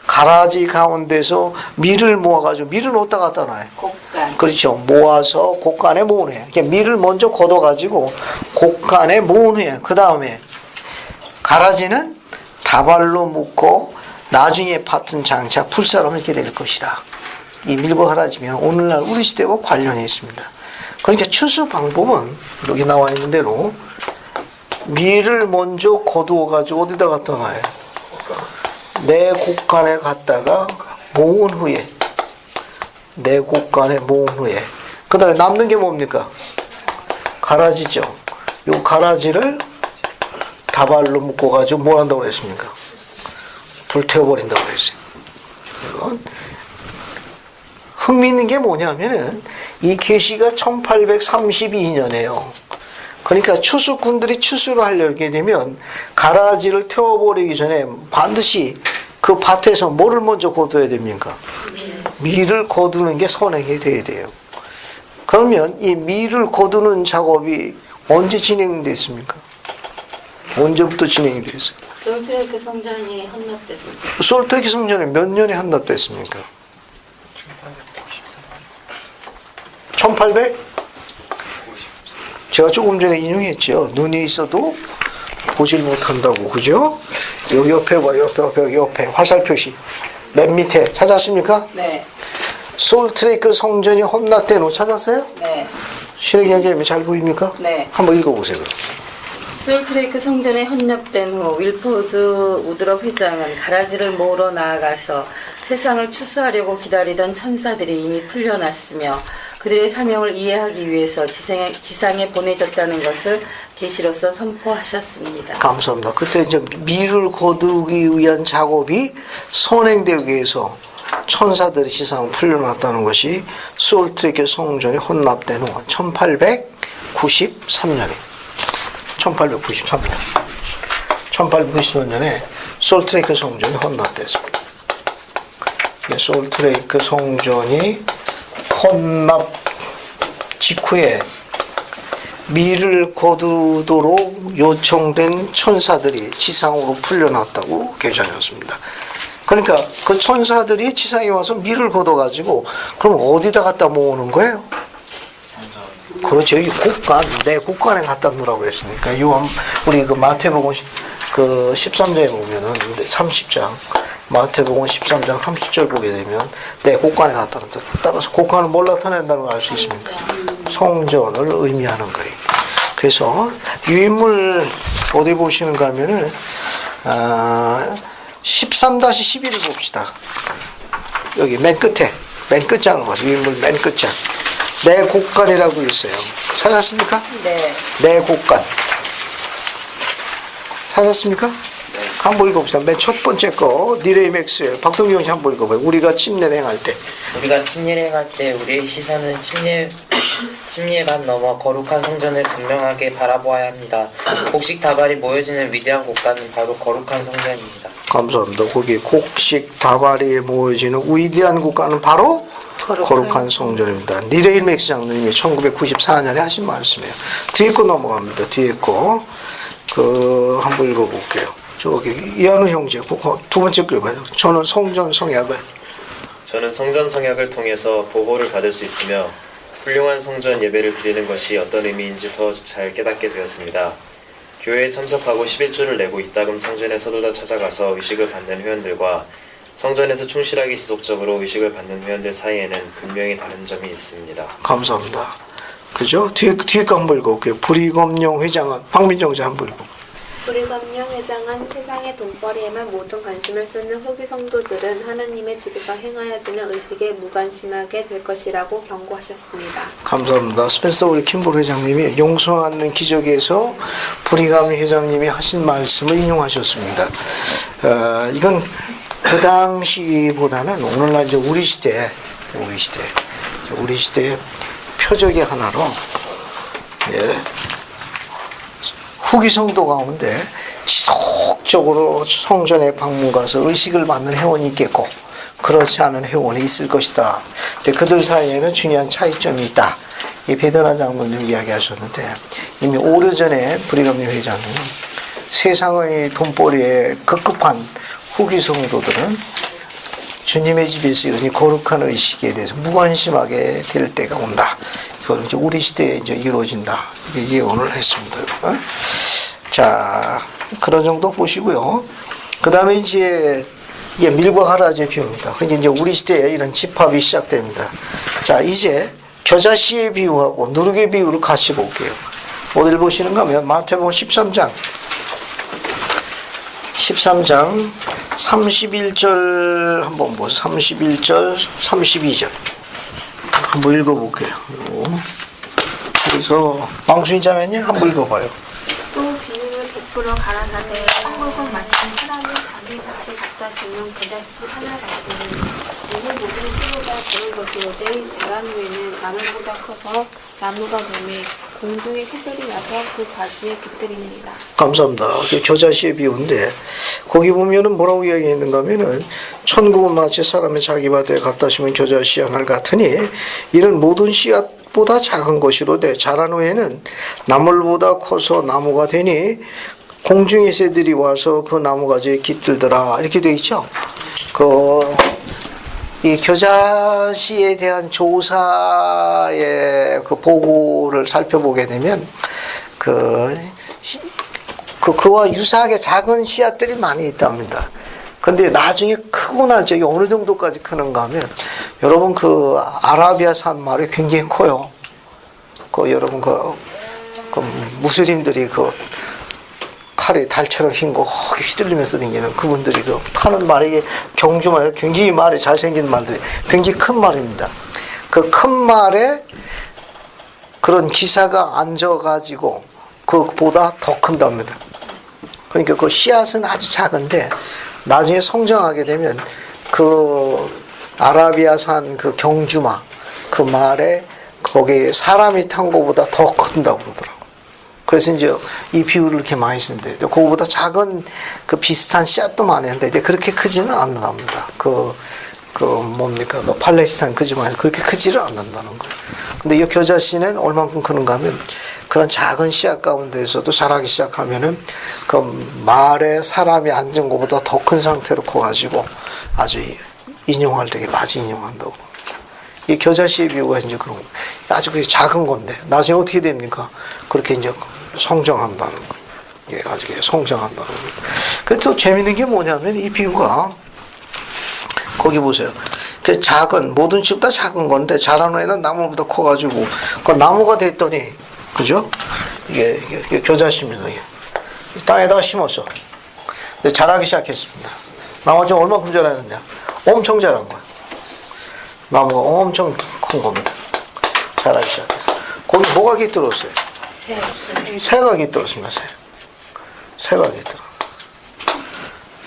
가라지 가운데서 밀을 모아가지고 밀은 어디다 갖다 놔요? 곡간. 그렇죠. 모아서 곡간에 모은 후에 밀을 먼저 걷어가지고 곡간에 모은 후에 그 다음에 가라지는 다발로 묶고 나중에 밭은 장차 풀사람 이렇게 될 것이라. 이 밀과 가라지면 오늘날 우리 시대와 관련이 있습니다. 그러니까 추수 방법은 여기 나와 있는 대로 밀을 먼저 거두어가지고 어디다 갖다 놔요? 내 곡간에 갖다가 모은 후에 그 다음에 남는 게 뭡니까? 가라지죠. 요 가라지를 다발로 묶어가지고 뭘 한다고 그랬습니까? 불태워버린다고 그랬어요. 이건 흥미있는 게 뭐냐면은 이 계시가 1832년에요. 그러니까 추수꾼들이 추수를 하려게 되면 가라지를 태워버리기 전에 반드시 그 밭에서 뭐를 먼저 거둬야 됩니까? 밀을 거두는 게 선행이 돼야 돼요. 그러면 이 밀을 거두는 작업이 언제 진행됐습니까? 언제부터 진행이 됐어요? 솔트레이크 성전이 헌납됐습니다. 솔트레이크 성전이 몇 년에 헌납됐습니까? 1800? 제가 조금 전에 인용했죠. 눈이 있어도 보질 못한다고. 그죠? 여기 옆에 봐. 옆에 화살 표시. 맨 밑에 찾았습니까? 네. 솔트레이크 성전이 헌납된 후 찾았어요? 네. 신의경제님이 잘 보입니까? 네. 한번 읽어보세요. 솔트레이크 성전에 헌납된 후 윌포드 우드럽 회장은 가라지를 모으러 나아가서 세상을 추수하려고 기다리던 천사들이 이미 풀려났으며 그들의 사명을 이해하기 위해서 지상에 보내졌다는 것을 계시로서 선포하셨습니다. 감사합니다. 그때 이제 밀을 거두기 위한 작업이 선행되기 위해서 천사들이 지상을 풀려났다는 것이 솔트레이크 성전이 헌납된 후 1893년에 1893년에 솔트레이크 성전이 헌납됐습니다. 솔트레이크 성전이 헌납 직후에 밀을 거두도록 요청된 천사들이 지상으로 풀려났다고 계시하셨습니다. 그러니까 그 천사들이 지상에 와서 밀을 걷어가지고 그럼 어디다 갖다 모으는 거예요? 그렇죠. 여기 곡간, 내 곡간에 갖다 놓으라고 했으니까. 우리 그 마태복음 그 13장에 보면은 30장 마태복음 13장 30절 보게 되면 내 곡간에 갖다 놓다. 따라서 곡간을 뭘 나타낸다는 걸 알 수 있습니까? 성전을 의미하는 거예요. 그래서 유인물 어디 보시는가 하면은 13-11을 봅시다. 여기 맨 끝에 맨 끝장을 보세요. 위인물 맨 끝장. 내곡간이라고 있어요. 찾았습니까? 네. 내곡간. 찾았습니까? 한번 읽어봅시다. 맨 첫 번째 거 니레이 맥스웰. 박동경 씨 한번 읽어봐요. 우리가 침례를 행할 때. 우리가 침례를 행할 때 우리의 시선은 침례만 넘어 거룩한 성전을 분명하게 바라보아야 합니다. 곡식 다발이 모여지는 위대한 곳간은 바로 거룩한 성전입니다. 감사합니다. 거기 곡식 다발이 모여지는 위대한 곳간은 바로 거룩한 성전입니다. 니레일 맥스 장로님이 1994년에 하신 말씀이에요. 뒤에 거 넘어갑니다. 뒤에 거. 한번 읽어볼게요. 저기 이한우 형제 두 번째 글 봐요. 저는 성전 성약을 통해서 보호를 받을 수 있으며 훌륭한 성전 예배를 드리는 것이 어떤 의미인지 더 잘 깨닫게 되었습니다. 교회에 참석하고 11조를 내고 이따금 성전에 서둘러 찾아가서 의식을 받는 회원들과 성전에서 충실하게 지속적으로 의식을 받는 회원들 사이에는 분명히 다른 점이 있습니다. 감사합니다. 그죠? 뒤에 거 한번 읽어볼게요. 불이검령 회장은 박민정 자 한번 읽어볼게요. 불이검령 회장은 세상의 돈벌이에만 모든 관심을 쏟는 후기 성도들은 하나님의 지혜가 행하여지는 의식에 무관심하게 될 것이라고 경고하셨습니다. 감사합니다. 스펜서 우리 킴볼 회장님이 용서하는 기적에서 불이검 회장님이 하신 말씀을 인용하셨습니다. 이건 그 당시보다는 오늘날 이제 우리 시대의 표적의 하나로 후기 성도 가운데 지속적으로 성전에 방문 가서 의식을 받는 회원이 있겠고 그렇지 않은 회원이 있을 것이다. 근데 그들 사이에는 중요한 차이점이 있다. 이 베드나 장로님 이야기하셨는데 이미 오래전에 불이검령 회장님 세상의 돈벌이에 급급한 후기 성도들은 주님의 집에서 이런 거룩한 의식에 대해서 무관심하게 될 때가 온다. 이걸 이제 우리 시대에 이제 이루어진다. 이게 예언을 했습니다. 자, 그런 정도 보시고요. 그 다음에 이제 밀과 가라지의 비유입니다. 그게 이제 우리 시대에 이런 집합이 시작됩니다. 자, 이제 겨자씨의 비유하고 누룩의 비유를 같이 볼게요. 어딜 보시는가 하면 마태복음 13장 31절 한번 보세요. 31절, 32절 한번 읽어볼게요. 그래서 망수인 자매님 한번 읽어봐요. 또 비유를 베풀어 가라사대 한국은 마치 사람이 자기 밭에 갖다 심은 겨자씨 하나 같으니 이는 모든 식물과 다른 것이로되 자란 후에는 나무보다 커서 나무가 되매 공중에 새들이 나서 그 가지에 깃들이니라. 감사합니다. 겨자씨의 비유인데 거기 보면은 뭐라고 이야기했는가 하면은 천국은 마치 사람의 자기 밭에 갖다 심은 겨자씨 하나 같으니 이는 모든 씨앗보다 작은 것이로되 자란 후에는 나물보다 커서 나무가 되니 공중의 새들이 와서 그 나무가지에 깃들더라. 이렇게 되어 있죠. 이 겨자씨에 대한 조사의 그 보고를 살펴보게 되면 그와 유사하게 작은 씨앗들이 많이 있답니다. 근데 나중에 크고 난 적이 어느 정도까지 크는가 하면 여러분 그 아라비아 산말이 굉장히 커요. 여러분 그 무슬림들이 칼이 달처럼 흰 거 휘둘리면서 다니는 그분들이 타는 말이 경주말 굉장히 말이 잘생긴 말들이 굉장히 큰 말입니다. 그 큰 말에 그런 기사가 앉아가지고 그보다 더 큰답니다. 그러니까 그 씨앗은 아주 작은데 나중에 성장하게 되면 그 아라비아산 그 경주마 그 말에 거기에 사람이 탄 것보다 더 큰다고 그러더라고요. 그래서 이제 이 비유를 이렇게 많이 쓰는데 그거보다 작은 그 비슷한 씨앗도 많이 했는데 그렇게 크지는 않는답니다. 팔레스타인 크지만 그렇게 크지를 않는다는 거예요. 근데 이 겨자씨는 얼만큼 크는가 하면 그런 작은 씨앗 가운데에서도 자라기 시작하면은 그 말에 사람이 앉은 것보다 더 큰 상태로 커가지고 아주 인용할 때 많이 인용한다고. 이 겨자씨의 비유가 이제 그런 거예요. 아주 작은 건데 나중에 어떻게 됩니까? 그렇게 이제 성장한다는 거예요. 예, 아주 성장한다는 거예요. 그 또 재밌는 게 뭐냐면 이 비유가 거기 보세요. 그 작은 모든 집다 작은 건데 자란 후에는 나무보다 커가지고 그 나무가 됐더니 그죠? 이게 겨자씨입니다. 땅에다가 심었어. 근데 자라기 시작했습니다. 나머지 얼마큼 자라느냐? 엄청 자란 거야. 나무가 엄청 큰 겁니다. 자라기 시작해서. 거기 뭐가 깃들었어요? 새가 깃들었습니다. 새가 깃들어.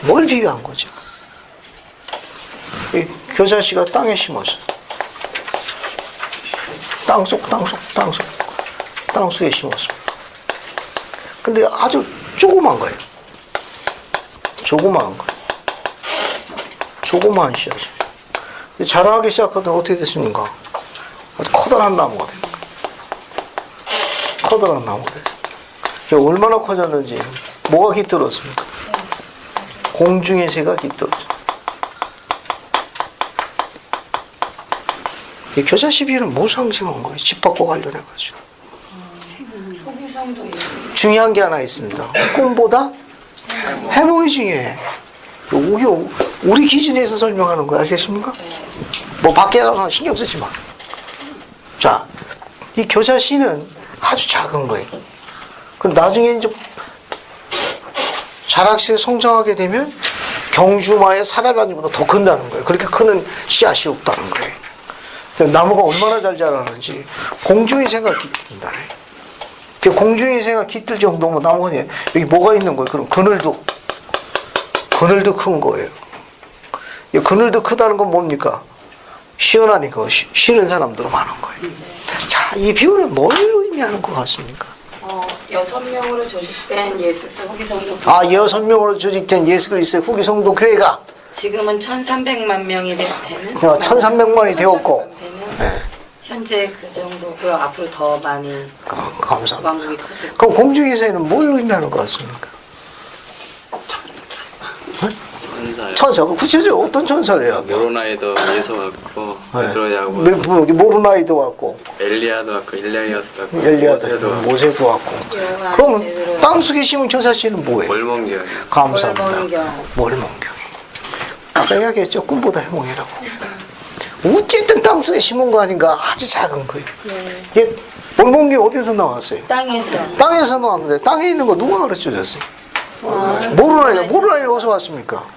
뭘 비유한 거죠? 이 겨자씨가 땅에 심었어요. 땅속에 심었습니다. 근데 아주 조그만 거예요. 조그마한 씨앗이. 자라기 시작하더니 어떻게 됐습니까? 아주 커다란 나무가 된 거예요. 커다란 나무가 된 거예요. 얼마나 커졌는지. 뭐가 깃들었습니까? 공중의 새가 깃들었어요. 이 겨자씨비는 뭐 상징한 거예요? 집합과 관련해가지고. 중요한 게 하나 있습니다. 꿈보다 해몽이 중요해. 우리 기준에서 설명하는 거 아시겠습니까? 뭐 밖에 나가서 신경 쓰지 마. 자, 이 겨자씨는 아주 작은 거예요. 그 나중에 이제 자락시에 성장하게 되면 경주마의 사례반지보다 더 큰다는 거예요. 그렇게 크는 씨앗이 없다는 거예요. 나무가 얼마나 잘 자라는지 공중의 새가 깃든다네. 공중의 새가 깃들 정도면 나무가 여기 뭐가 있는 거예요? 그럼 그늘도 큰 거예요. 이 그늘도 크다는 건 뭡니까? 시원하니까 쉬는 사람들은 많은 거예요. 자, 이 비유는 뭘 의미하는 것 같습니까? 6명으로 조직된 예수 후기 성도. 6명으로 조직된 예수 그리스도의 후기 성도 교회가 지금은 1,300만 명이 되는. 1,300만이 되었고. 네. 현재 그 정도고요. 앞으로 더 많이. 감사합니다. 왕국이 커질. 그럼 공중에서는 뭘 의미하는 것 같습니까? 천사. 구체적으로 어떤 천사를 이야기해요? 모로나이도 예서 왔고 베드로야고 모로나이도 왔고 엘리야도 왔고 일리야스도 왔고 모세도 왔고. 그러면 땅속에 심은 겨자씨는 뭐예요? 몰몬경. 감사합니다. 몰몬경. 아까 이야기했죠. 꿈보다 해몽이라고. 어쨌든 땅속에 심은 거 아닌가. 아주 작은 거예요. 이게 몰몬경 어디서 나왔어요? 땅에서 나왔는데 땅에 있는 거 누가 가르쳐줬어요? 모로나이가 어디서 왔습니까?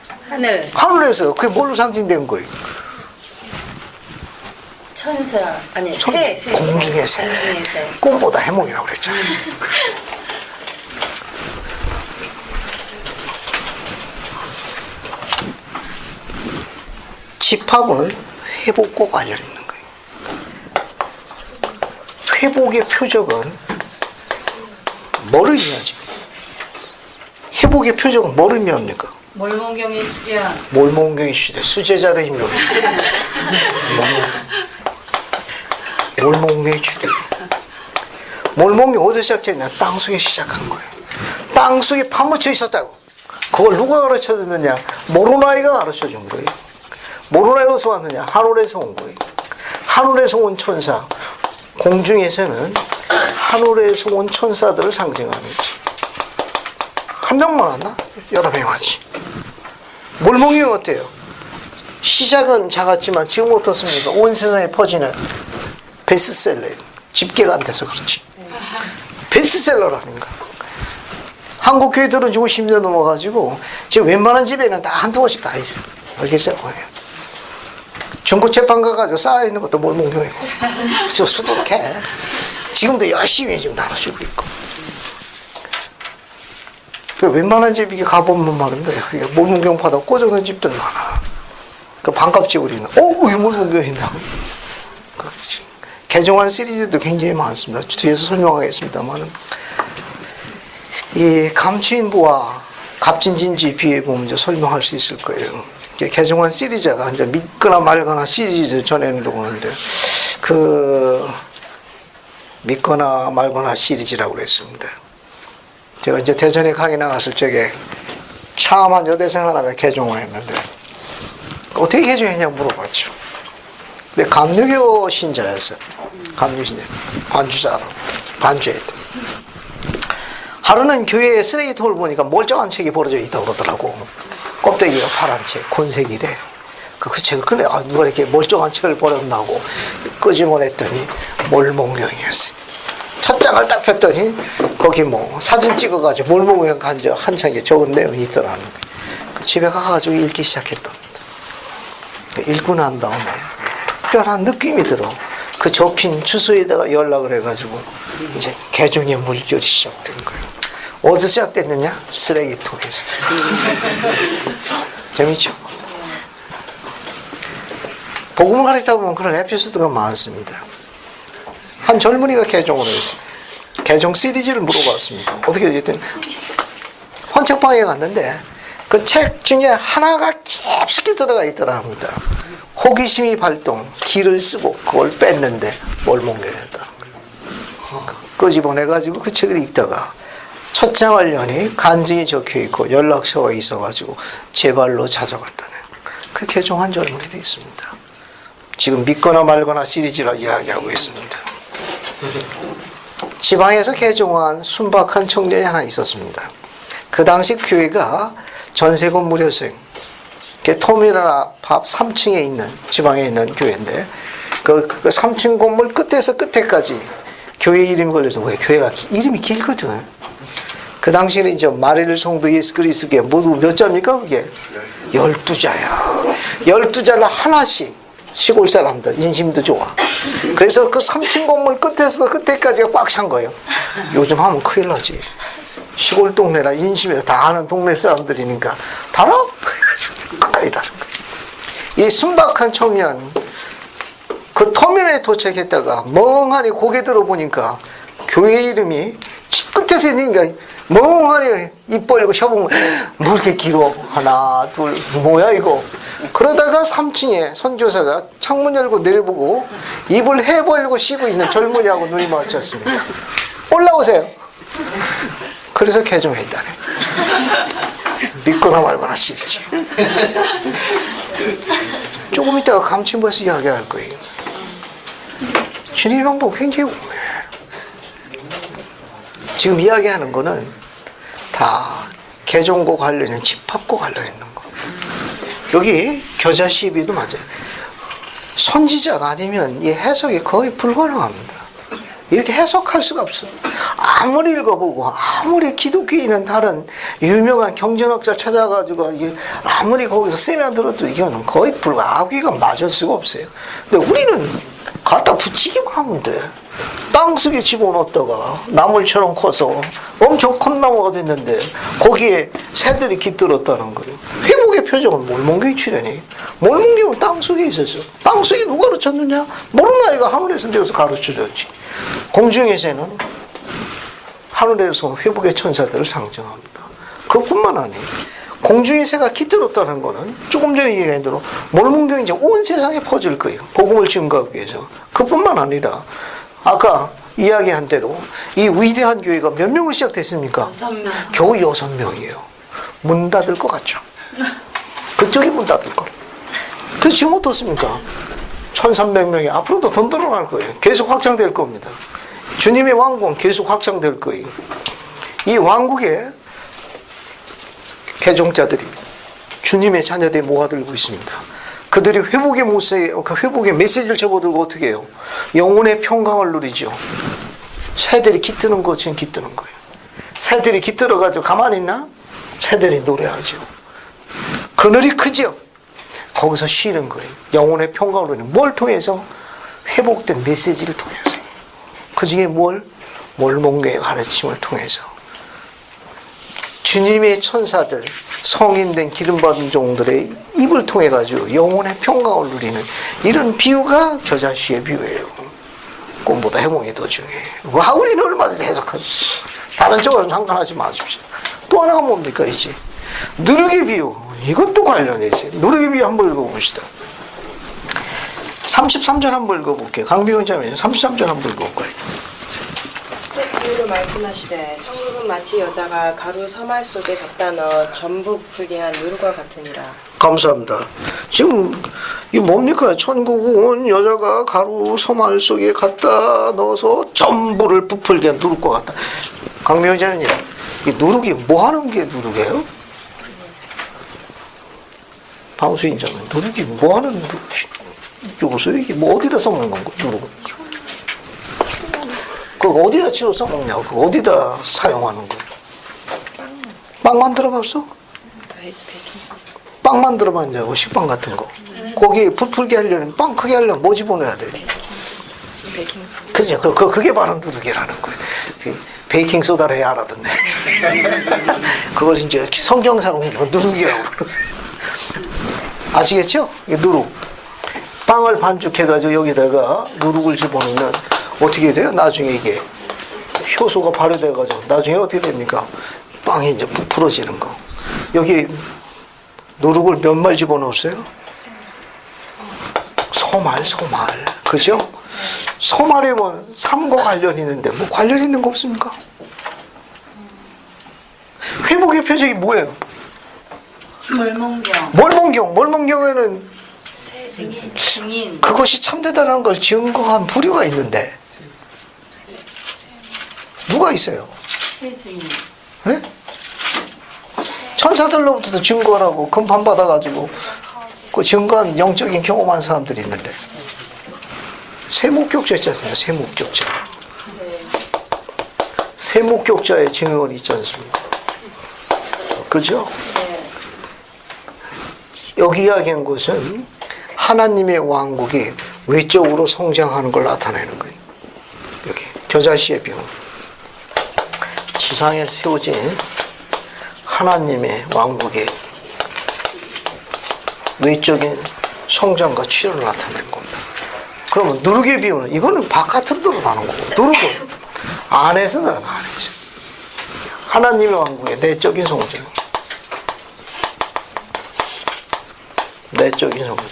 하늘에서. 그게 뭘로 상징된 거예요? 천사 아니 새. 공중의 새. 꿈보다 해몽이라고 그랬죠. 집합은 회복과 관련 있는 거예요. 회복의 표적은 뭘 의미하지? 회복의 표적은 뭘 의미합니까? 몰몬경의 출현. 몰몬경의 시대. 수제자를 의미합니다. 몰몬경의 출현. 몰몬경 어디서 시작했냐? 땅속에 시작한 거예요. 땅속에 파묻혀 있었다고. 그걸 누가 가르쳐줬느냐? 모로나이가 가르쳐준 거예요. 모로나이가 어디서 왔느냐? 하늘에서 온 거예요. 하늘에서 온 천사. 공중에서는 하늘에서 온 천사들을 상징하는 거예요. 한 명만 왔나? 여러 명 왔지. 몰몬경은 어때요? 시작은 작았지만 지금 어떻습니까? 온 세상에 퍼지는 베스트셀러예요. 집계가 안 돼서 그렇지. 베스트셀러라는 거야. 한국 교회들은 50년 넘어가지고 지금 웬만한 집에는 다 한두 권씩 다 있어요. 알겠어요? 중고 재판 가가지고 쌓여있는 것도 몰몬경이고. 수두룩해. 지금도 열심히 지금 나눠주고 있고. 웬만한 집이 가보면 말인데 몰몬경 받아 꽂아놓은 집들 많아. 반갑지 우리는. 이게 몰몬경 있나? 개종한 시리즈도 굉장히 많습니다. 뒤에서 설명하겠습니다만 이 감추인부와 갑진진지 비해 보면 이제 설명할 수 있을 거예요. 개종한 시리즈가 이제 믿거나 말거나 시리즈 전해내려고 하는데 믿거나 말거나 시리즈라고 그랬습니다. 제가 이제 대전에 강의 나갔을 적에 참한 여대생 하나가 개종을 했는데 어떻게 개종했냐고 물어봤죠. 근데 감리교 신자였어요. 감리교 신자. 반주했대. 하루는 교회에 쓰레기통을 보니까 멀쩡한 책이 버려져 있다고 그러더라고. 껍데기가 파란 책, 곤색이래. 그 책을 근데 누가 이렇게 멀쩡한 책을 버렸나고 끄집어냈더니 몰몬경이었어요. 첫 장을 딱 폈더니 거기 사진 찍어가지고 몰몬경 한창에 적은 내용이 있더라는 거예요. 집에 가가지고 읽기 시작했답니다. 읽고 난 다음에 특별한 느낌이 들어. 그 적힌 주소에다가 연락을 해가지고 이제 개종의 물결이 시작된 거예요. 어디서 시작됐느냐? 쓰레기통에서. 재밌죠? 복음을 가르치다 보면 그런 에피소드가 많습니다. 한 젊은이가 개종을 했어요. 개종 시리즈를 물어봤습니다. 어떻게 됐든 헌책방에 갔는데 그 책 중에 하나가 깊숙이 들어가 있더라 합니다. 호기심이 발동, 기를 쓰고 그걸 뺐는데 몰몬결했다는 거예요. 끄집어내가지고 그 책을 읽다가 첫 장을 여니 간증이 적혀있고 연락처가 있어가지고 제 발로 찾아갔다네. 그 개종한 젊은이도 있습니다. 지금 믿거나 말거나 시리즈라 이야기하고 있습니다. 지방에서 개종한 순박한 청년이 하나 있었습니다. 그 당시 교회가 전세금 무료생, 터미널 앞 3층에 있는 지방에 있는 교회인데 그 3층 건물 끝에서 끝에까지 교회 이름이 걸려서 왜 교회가 이름이 길거든. 그 당시에는 이제 마릴 성도 예수 그리스도께 모두 몇 자입니까 그게? 12자야. 12자를 하나씩 시골 사람들 인심도 좋아. 그래서 그 3층 건물 끝에서 끝에까지가 꽉 찬 거예요. 요즘 하면 큰일 나지. 시골 동네라 인심에 다 아는 동네 사람들이니까 달아? 끝까지 다른 거예요. 이 순박한 청년 그 터미널에 도착했다가 멍하니 고개 들어보니까 교회 이름이 끝에서 있으니까 멍하니 입 벌리고 셔보면 뭐 이렇게 길어. 하나 둘 뭐야 이거. 그러다가 3층에 선교사가 창문 열고 내려보고 입을 해 벌리고 쉬고 있는 젊은이하고 눈이 마주쳤습니다. 올라오세요. 그래서 개종했다네. 믿거나 말거나 싫지. 조금 있다가 감침부에서 이야기할 거예요. 진입 방법 굉장히 궁금해. 지금 이야기하는 거는 다 개종과 관련된 집합과 관련 있는 거. 여기 겨자 시비도 맞아요. 선지자가 아니면 이 해석이 거의 불가능합니다. 이렇게 해석할 수가 없어. 아무리 읽어보고 아무리 기독교인은 다른 유명한 경전학자 찾아가지고 아무리 거기서 세미나 들어도 이거는 거의 악귀가 맞을 수가 없어요. 근데 우리는 갖다 붙이기만 하면 돼. 땅속에 집어넣었다가 나물처럼 커서 엄청 큰 나무가 됐는데 거기에 새들이 깃들었다는 거예요. 회복의 표적은 몰몬경이 출현해. 몰몬경은 땅속에 있었어. 땅속에 누가 가르쳤느냐? 모르는 아이가 하늘에서 내려서 가르쳐줬지. 공중에서는 하늘에서 회복의 천사들을 상징합니다. 그것뿐만 아니에요. 공중의 새가 깃들었다는 거는 조금 전에 얘기한 대로 몰몬경이 이제 온 세상에 퍼질 거예요. 복음을 증거하기 위해서. 그뿐만 아니라 아까 이야기한 대로 이 위대한 교회가 몇 명으로 시작됐습니까? 6명. 겨우 6명이에요. 문 닫을 것 같죠? 그쪽이 문 닫을 거. 그래서 지금 어떻습니까? 1300명이 앞으로도 더 늘어날 거예요. 계속 확장될 겁니다. 주님의 왕국은 계속 확장될 거예요. 이 왕국에 개종자들이 주님의 자녀들이 모아들고 있습니다. 그들이 회복의 회복의 메시지를 접어들고 어떻게 해요? 영혼의 평강을 누리죠. 새들이 깃드는 것은 깃드는 거예요. 새들이 깃들어가지고 가만히 있나? 새들이 노래하죠. 그늘이 크죠. 거기서 쉬는 거예요. 영혼의 평강을 누리는 뭘 통해서? 회복된 메시지를 통해서. 그 중에 몰몬경의 가르침을 통해서. 주님의 천사들, 성인된 기름받은 종들의 입을 통해 가지고 영혼의 평강을 누리는 이런 비유가 겨자씨의 비유예요. 꿈보다 해몽이 더 중요해요. 우리는 얼마든지 해석할 수 있어요. 다른 쪽으로는 상관하지 마십시오. 또 하나가 뭡니까 이제? 누룩의 비유. 이것도 관련해 있어요. 누룩의 비유 한번 읽어봅시다. 33절 한번 읽어볼게요. 강비원 자매님 33절 한번 읽어볼까요? 비유로 말씀하시되 천국은 마치 여자가 가루 서말 속에 갖다 넣어 전부 분리한 누룩과 같으니라. 감사합니다. 지금 이게 뭡니까? 천국은 여자가 가루 서말 속에 갖다 넣어서 전부를 부풀게 누룩과 같다. 강명희 자매님, 이 누룩이 뭐 하는 게 누룩이에요? 방수인 자매, 누룩이 뭐 하는 누룩? 여보세요? 이게 뭐 어디다 써먹는 건가? 누룩은? 그거 어디다 치러 써먹냐고? 그거 어디다 사용하는 거예요? 빵 만들어 봤어? 빵 만들어 만자고 식빵 같은 거. 거기 부풀게 하려면 빵 크게 하려면 뭐 집어넣어야 돼? 그죠? 그게 바로 누르개라는 거예요. 베이킹 소다를 해야 알아듣네. 그걸 이제 성경상 누르개라고 그러는. 아시겠죠? 누룩. 빵을 반죽해가지고 여기다가 누룩을 집어넣으면 어떻게 돼요? 나중에 이게 효소가 발효돼가지고 나중에 어떻게 됩니까? 빵이 이제 부풀어지는 거. 여기 누룩을 몇 말 집어넣었어요? 소말. 그죠? 소말에 뭐 삼과 관련이 있는데 뭐 관련 있는 거 없습니까? 회복의 표적이 뭐예요? 몰몬경에는 증인. 그것이 참되다는 걸 증거한 부류가 있는데 누가 있어요? 세증인. 네? 천사들로부터도 증거라고 금판 받아가지고 그 증거한 영적인 경험한 사람들이 있는데 세목격자 있잖아요. 세목격자. 세목격자의 증언이 있지 않습니까? 그죠? 여기 이야기한 것은 하나님의 왕국이 외적으로 성장하는 걸 나타내는 거예요. 여기 겨자씨의 비유. 지상에 세워진 하나님의 왕국의 외적인 성장과 치료를 나타내는 겁니다. 그러면 누룩의 비유는 이거는 바깥으로 드러나는 거고 누룩은 안에서 드러나는 거죠. 하나님의 왕국의 내적인 성장. 내적인 성장.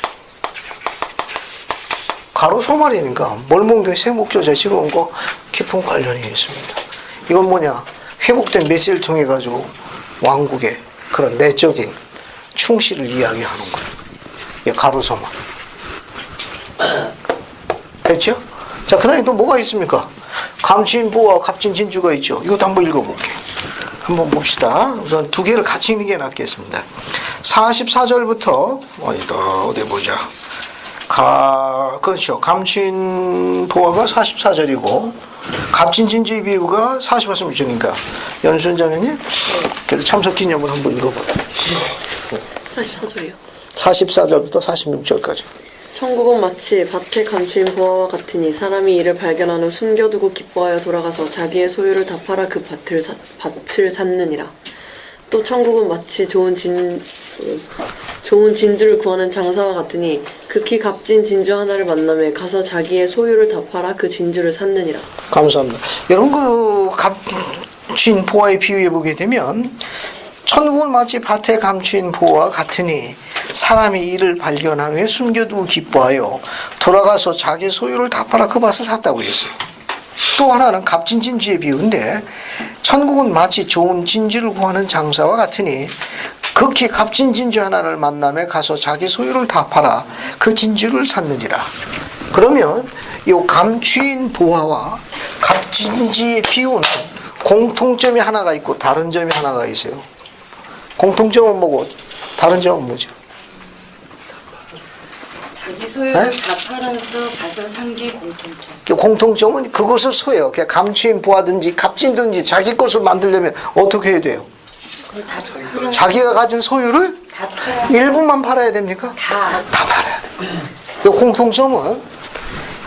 가로 소말이니까 몰몬교의 세목교자 지금과 깊은 관련이 있습니다. 이건 뭐냐? 회복된 메시지를 통해 가지고 왕국의 그런 내적인 충실을 이야기하는 거예요. 이게 가로 소말. 됐죠? 자, 그 다음에 또 뭐가 있습니까? 감추인보와 값진진주가 있죠. 이것도 한번 읽어볼게요. 한번 봅시다. 우선 두 개를 같이 읽는 게 낫겠습니다. 44절부터 어디 보자. 그렇죠. 감추인보화가 44절이고 값진진주의 비유가 45절이니까 연순자매님 그래도 참석 기념을 한번 읽어봐요. 44절이요. 44절부터 46절까지. 천국은 마치 밭에 감추인 보화와 같으니 사람이 이를 발견한 후 숨겨두고 기뻐하여 돌아가서 자기의 소유를 다 팔아 그 밭을 샀느니라. 또 천국은 마치 좋은 진주를 구하는 장사와 같으니 극히 값진 진주 하나를 만나매 가서 자기의 소유를 다 팔아 그 진주를 샀느니라. 감사합니다. 여러분 그 감추인 보화의 비유해 보게 되면 천국은 마치 밭에 감추인 보화와 같으니 사람이 이를 발견한 후에 숨겨두고 기뻐하여 돌아가서 자기 소유를 다 팔아 그 밭을 샀다고 했어요. 또 하나는 값진 진주의 비유인데 천국은 마치 좋은 진주를 구하는 장사와 같으니 극히 값진 진주 하나를 만남에 가서 자기 소유를 다 팔아 그 진주를 샀느니라. 그러면 이 감추인 보화와 값진지의 비유는 공통점이 하나가 있고 다른 점이 하나가 있어요. 공통점은 뭐고 다른 점은 뭐죠? 자기 소유를 다 팔아서 밭을 산 게 공통점. 공통점은 그것을 소예요. 감추인 보화든지 값진든지 자기 것을 만들려면 어떻게 해야 돼요? 자기가 가진 소유를 일부만 팔아야 됩니까? 다 팔아야 돼요. 이 공통점은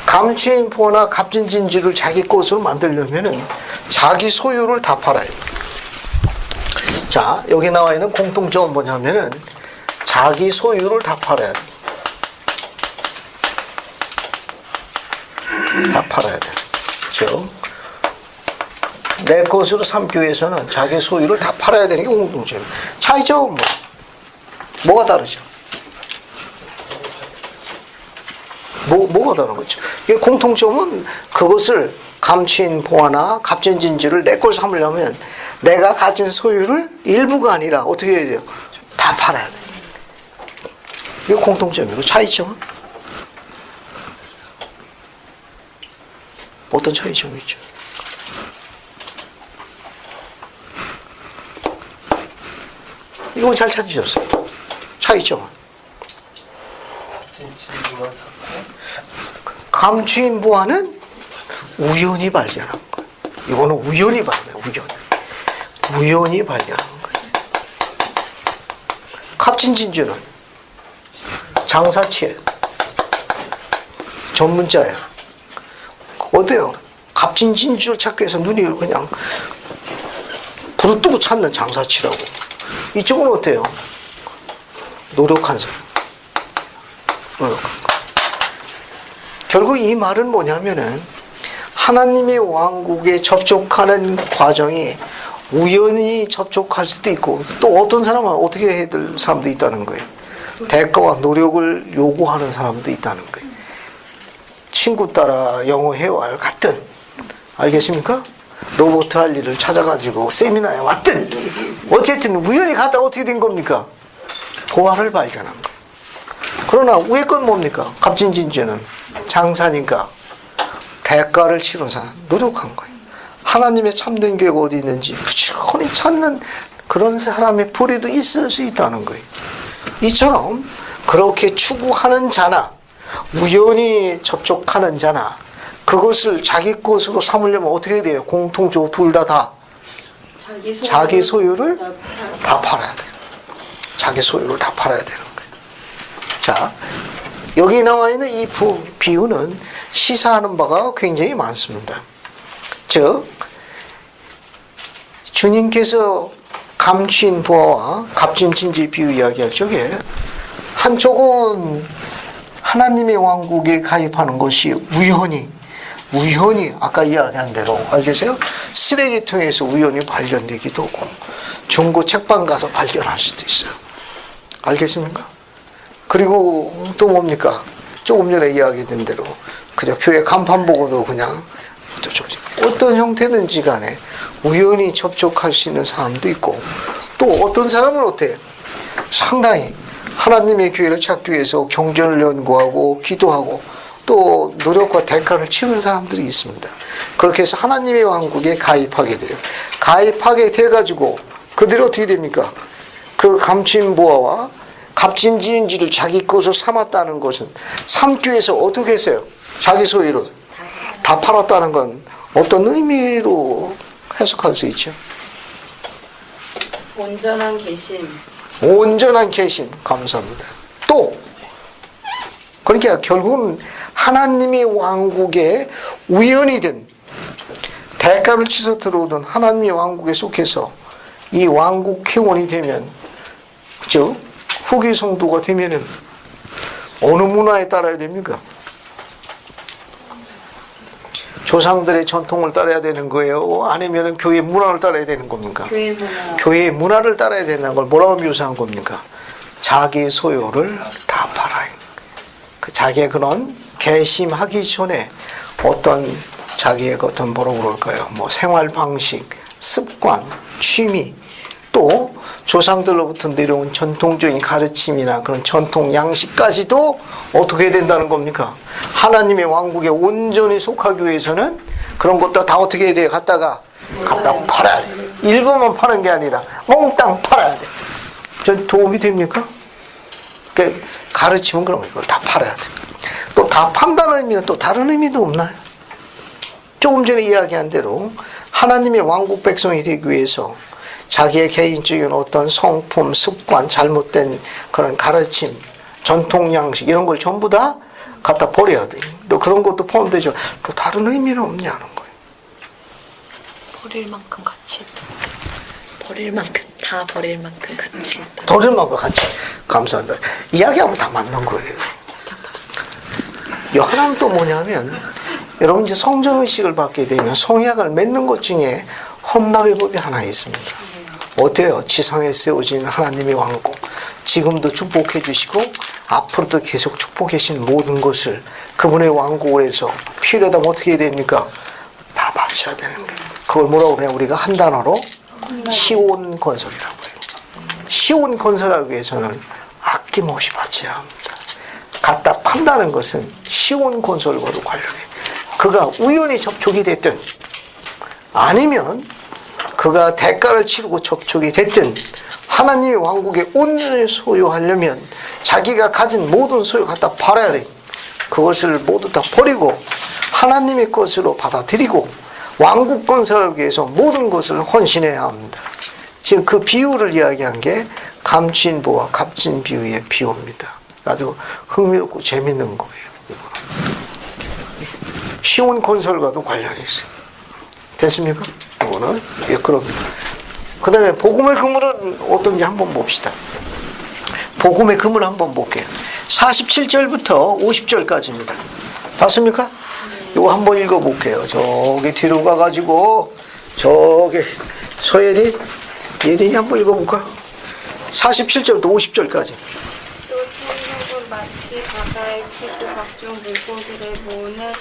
감추인 보화나 값진 진주를 자기 것으로 만들려면 자기 소유를 다 팔아야 돼요. 자, 여기 나와 있는 공통점은 뭐냐면은 자기 소유를 다 팔아야 돼요. 다 팔아야 돼. 그렇죠? 내 것으로 삼기 위해서는 자기 소유를 다 팔아야 되는 게 공통점이에요. 차이점은 뭐가 다르죠? 뭐가 다른 거죠? 이게 공통점은 그것을 감추인 보화나 값진 진주를 내 걸 삼으려면 내가 가진 소유를 일부가 아니라 어떻게 해야 돼요? 다 팔아야 돼. 이게 공통점이고 차이점은? 어떤 차이점이 있죠? 이건 잘 찾으셨어요. 차이점은? 감추인 보화는 우연히 발견한 거예요. 이거는 우연히 발견해요. 우연히 발견한 거예요. 갑진진주는 장사치예요. 전문자예요. 어때요? 갑진진주를 찾기 위해서 눈이 그냥 부르뜨고 찾는 장사치라고. 이쪽은 어때요? 노력한 사람. 노력한 거. 결국 이 말은 뭐냐면은 하나님의 왕국에 접촉하는 과정이 우연히 접촉할 수도 있고 또 어떤 사람은 어떻게 해야 될 사람도 있다는 거예요. 대가와 노력을 요구하는 사람도 있다는 거예요. 친구 따라 영어 회화를 갔든 알겠습니까? 로봇 할 일을 찾아가지고 세미나에 왔든 어쨌든 우연히 갔다 어떻게 된 겁니까? 보화를 발견한 거예요. 그러나 위에 건 뭡니까? 갑진진주는 장사니까 대가를 치른 사람, 노력한 거예요. 하나님의 참된 교회가 어디 있는지 부지런히 찾는 그런 사람의 불의도 있을 수 있다는 거예요. 이처럼 그렇게 추구하는 자나 우연히 접촉하는 자나 그것을 자기 것으로 삼으려면 어떻게 해야 돼요? 공통적으로 둘 다 자기 소유를 다 팔아야 돼요. 자기 소유를 다 팔아야 되는 거예요. 자, 여기 나와 있는 이 비유는 시사하는 바가 굉장히 많습니다. 즉, 주님께서 감추인 보화와 갑진진주의 비유 이야기할 적에 한쪽은 하나님의 왕국에 가입하는 것이 우연히 아까 이야기한 대로 알겠어요? 쓰레기통에서 우연히 발견되기도 하고 중고 책방 가서 발견할 수도 있어요. 알겠습니까? 그리고 또 뭡니까? 조금 전에 이야기된 대로 그저 교회 간판 보고도 그냥 어떤 형태든지 간에 우연히 접촉할 수 있는 사람도 있고 또 어떤 사람은 어때요? 상당히 하나님의 교회를 찾기 위해서 경전을 연구하고 기도하고 또 노력과 대가를 치르는 사람들이 있습니다. 그렇게 해서 하나님의 왕국에 가입하게 돼요. 가입하게 돼가지고 그들이 어떻게 됩니까? 그 감추인 보화와 갑진진주를 자기 것으로 삼았다는 것은 삼기 위해서 어떻게 했어요? 자기 소유를 다 팔았다는 건 어떤 의미로 해석할 수 있죠? 온전한 개심. 온전한 개심. 감사합니다. 또 그러니까 결국은 하나님의 왕국에 우연이든 대가를 치서 들어오든 하나님의 왕국에 속해서 이 왕국 회원이 되면 즉 후기 성도가 되면은 어느 문화에 따라야 됩니까? 조상들의 전통을 따라야 되는 거예요? 아니면 교회 문화를 따라야 되는 겁니까? 교회 문화. 교회의 문화를 따라야 되는 걸 뭐라고 묘사한 겁니까? 자기 소유를 다 팔아요. 그 자기의 그런 개심하기 전에 어떤 자기의 어떤 뭐라고 그럴까요? 뭐 생활 방식, 습관, 취미, 또 조상들로부터 내려온 전통적인 가르침이나 그런 전통 양식까지도 어떻게 해야 된다는 겁니까? 하나님의 왕국에 온전히 속하기 위해서는 그런 것도 다 어떻게 해야 돼요? 갖다 팔아야 돼. 일부만 파는 게 아니라 몽땅 팔아야 돼. 전 도움이 됩니까? 그러니까 가르침은 그런 거 다 팔아야 돼. 또 다 판다는 의미는 또 다른 의미도 없나요? 조금 전에 이야기한 대로 하나님의 왕국 백성이 되기 위해서 자기의 개인적인 어떤 성품, 습관, 잘못된 그런 가르침, 전통 양식 이런 걸 전부 다 갖다 버려야 돼. 또 그런 것도 포함되죠. 또 다른 의미는 없냐는 거예요. 버릴 만큼 가치 있다. 버릴 만큼 다 버릴 만큼 가치 있다. 버릴 만큼 가치. 감사합니다. 이야기하면 다 맞는 거예요. 하나는 또 뭐냐면 여러분 이제 성전의식을 받게 되면 성약을 맺는 것 중에 헌납의 법이 하나 있습니다. 어때요? 지상에 세워진 하나님의 왕국 지금도 축복해 주시고 앞으로도 계속 축복해 주신 모든 것을 그분의 왕국을 해서 필요하다면 어떻게 해야 됩니까? 다 바쳐야 되는 거예요. 그걸 뭐라고 그래요? 우리가 한 단어로 시온 건설이라고 해요. 시온 건설하기 위해서는 아낌없이 바쳐야 합니다. 갖다 판다는 것은 시온 건설과도 관련해요. 그가 우연히 접촉이 됐든 아니면 그가 대가를 치르고 접촉이 됐든 하나님의 왕국에 온전히 소유하려면 자기가 가진 모든 소유 갖다 팔아야 돼. 그것을 모두 다 버리고 하나님의 것으로 받아들이고 왕국 건설하기 위해서 모든 것을 헌신해야 합니다. 지금 그 비유를 이야기한 게 감추인보와 값진 비유의 비유입니다. 아주 흥미롭고 재밌는 거예요. 쉬운 건설과도 관련이 있어요. 됐습니까? 이거는. 예, 그럼. 그 다음에 복음의 그물은 어떤지 한번 봅시다. 복음의 그물 한번 볼게요. 47절부터 50절까지입니다. 봤습니까? 이거 한번 읽어볼게요. 저기 뒤로 가가지고 저기 서예리 예린이 한번 읽어볼까? 47절부터 50절까지. 또 천국은 마치 바다에 치고 각종 물고기를 모으는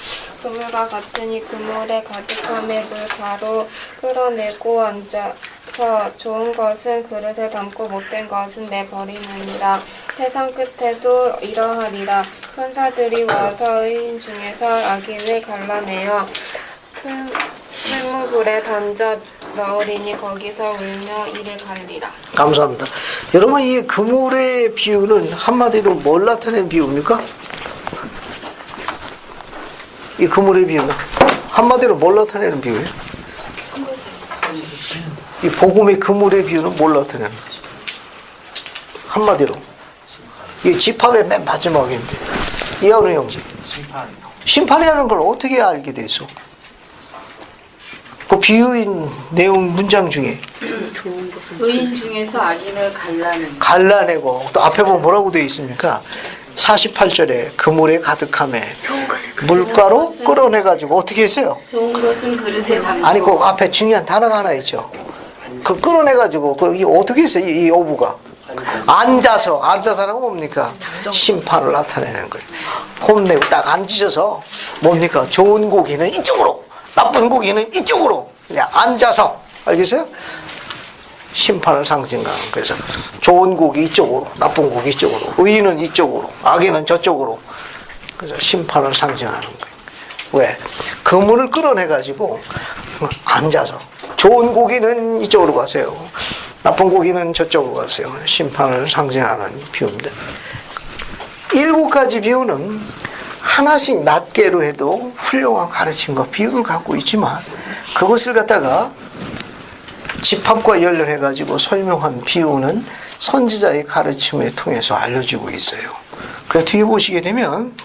그물과 같으니 그물에 가득함에 물 바로 끌어내고 앉아서 좋은 것은 그릇에 담고 못된 것은 내버리느니라. 세상 끝에도 이러하리라. 천사들이 와서 의인 중에서 악인을 갈라내어 풀무불에 던져 넣으리니 거기서 울며 이를 갈리라. 감사합니다. 여러분, 이 그물의 비유는 한마디로 뭘 나타내는 비유입니까? 이 그물의 비유는 한마디로 뭘 나타내는 비유예요? 이 복음의 그물의 비유는 뭘 나타내는 거죠? 한마디로 이 집합의 맨 마지막인데 이하로 형제 심판이라는 걸 어떻게 알게 돼서? 그 비유인 내용 문장 중에 의인 중에서 악인을 갈라내고 또 앞에 보면 뭐라고 되어 있습니까? 48절에 그물에 가득함에 물가로 끌어내가지고 어떻게 했어요? 좋은 것은 그릇에 담고 아니 그 앞에 중요한 단어가 하나 있죠. 그 끌어내가지고 그 어떻게 했어요? 이 어부가 앉아서라는 건 뭡니까? 심판을 나타내는 거예요. 혼내고 딱 앉으셔서 뭡니까? 좋은 고기는 이쪽으로, 나쁜 고기는 이쪽으로 그냥 앉아서, 알겠어요? 심판을 상징하는. 그래서 좋은 고기 이쪽으로, 나쁜 고기 이쪽으로, 의인은 이쪽으로, 악인은 저쪽으로. 그래서 심판을 상징하는 거예요. 왜? 그물을 끌어내가지고 앉아서 좋은 고기는 이쪽으로 가세요. 나쁜 고기는 저쪽으로 가세요. 심판을 상징하는 비유입니다. 7가지 비유는 하나씩 낱개로 해도 훌륭한 가르침과 비유를 갖고 있지만 그것을 갖다가 집합과 연결해가지고 설명한 비유는 선지자의 가르침을 통해서 알려지고 있어요. 그래서 뒤에 보시게 되면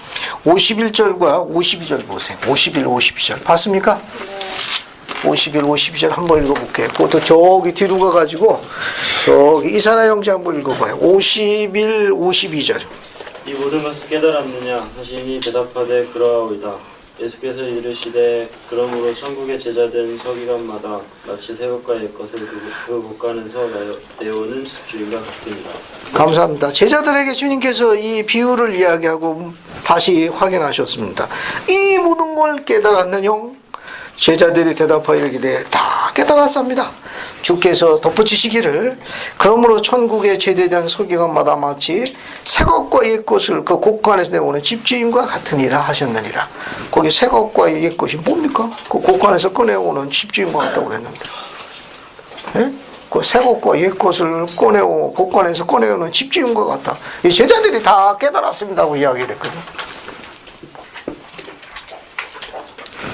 51절과 52절 보세요. 51, 52절 봤습니까? 51, 52절 한번 읽어볼게요. 그것도 저기 뒤로 가가지고 저기 이사라 형제 한번 읽어봐요. 51, 52절. 이 모든 것을 깨달았느냐 하시니 대답하되 그러하오이다. 예수께서 이르시되 그러므로 천국의 제자된 서기관마다 마치 새 것과 옛 것을 그 곳간에서 내오는 집주인과 같으니라. 감사합니다. 제자들에게 주님께서 이 비유를 이야기하고 다시 확인하셨습니다. 이 모든 걸 깨달았느냐? 제자들이 대답하여 이르기를 다 깨달았습니다. 주께서 덧붙이시기를 그러므로 천국에 제대된 서기관마다 마치 새 것과 옛 것을 그 곳간에서 내오는 집주인과 같으니라 하셨느니라. 거기 새 것과 옛 것이 뭡니까? 그 곳간에서 꺼내오는 집주인과 같다고 그랬는데, 예? 그 새 것과 옛 것을 꺼내오 곳간에서 꺼내오는 집주인과 같다. 이 제자들이 다 깨달았습니다고 이야기를 했거든.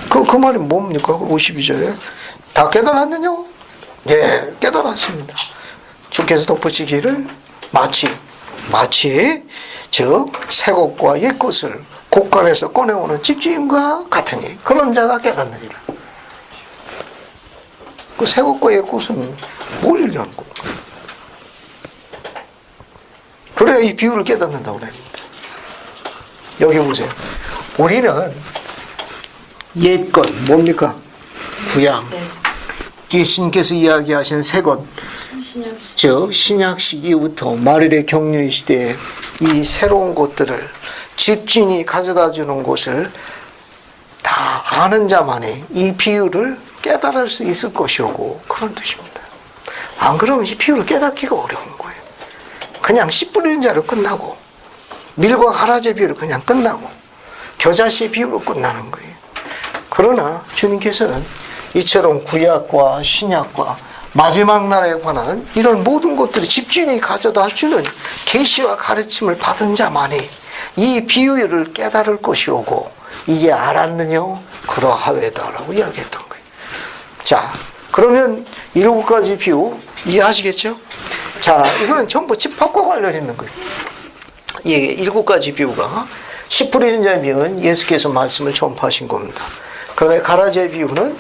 그 말이 뭡니까? 52절에 다 깨달았느냐? 예, 깨달았습니다. 주께서 덧붙이기를 마치 즉 새 것과 옛 것을 곳간에서 꺼내오는 집주인과 같으니 그런 자가 깨닫느니라. 그 새 것과 옛 것은 뭘 얘기하는 겁니까? 그래야 이 비유를 깨닫는다고 그래요. 여기 보세요. 우리는 옛것 뭡니까? 구약. 예수님께서 이야기하신 새것, 즉 신약식 이후부터 마릴의 격리 시대에 이 새로운 것들을 집주인이 가져다 주는 것을 다 아는 자만이 이 비유를 깨달을 수 있을 것이오고 그런 뜻입니다. 안 그러면 이 비유를 깨닫기가 어려운 거예요. 그냥 씨 뿌리는 자로 끝나고 밀과 가라지 비유로 그냥 끝나고 겨자씨 비유로 끝나는 거예요. 그러나 주님께서는 이처럼 구약과 신약과 마지막 날에 관한 이런 모든 것들을 집주인이 가져다 주는 계시와 가르침을 받은 자만이 이 비유를 깨달을 것이오고 이제 알았느냐? 그러하외다라고 이야기했던 거예요. 자, 그러면 7가지 비유 이해하시겠죠? 자, 이거는 전부 집합과 관련 있는 거예요. 이 7가지 비유가 10 뿌리는 자의 비유는 예수께서 말씀을 전파하신 겁니다. 그다음에 가라지의 비유는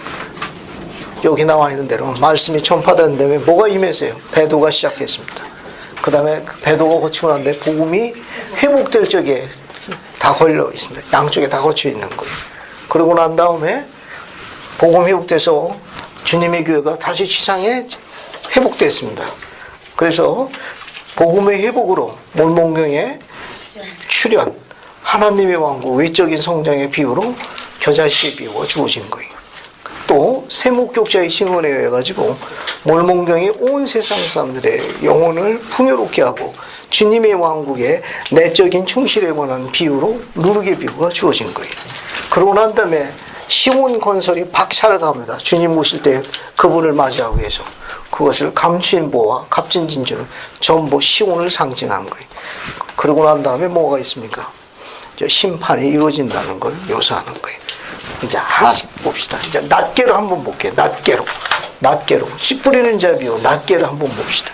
여기 나와 있는 대로 말씀이 전파된 다음에 뭐가 임했어요? 배도가 시작했습니다. 그 다음에 배도가 거치고 난 다음에 복음이 회복될 적에 다 걸려 있습니다. 양쪽에 다 거쳐 있는 거예요. 그러고 난 다음에 복음 회복돼서 주님의 교회가 다시 지상에 회복됐습니다. 그래서 복음의 회복으로 몰몬경의 출현, 하나님의 왕국, 외적인 성장의 비유로 겨자씨의 비유가 주어진 거예요. 또 세목격자의 신원에 의해 가지고 몰몬경이 온 세상 사람들의 영혼을 풍요롭게 하고 주님의 왕국의 내적인 충실에 관한 비유로 누르게 비유가 주어진 거예요. 그러고 난 다음에 시온 건설이 박차를 갑니다. 주님 오실 때 그분을 맞이하기 위해서. 그것을 감추인보와 갑진진주는 전부 시온을 상징한 거예요. 그러고 난 다음에 뭐가 있습니까? 심판이 이루어진다는 걸 묘사하는 거예요. 이제 하나씩 봅시다. 이제 낱개로 한번 볼게요. 낱개로. 씨 뿌리는 자 비유, 낱개로 한번 봅시다.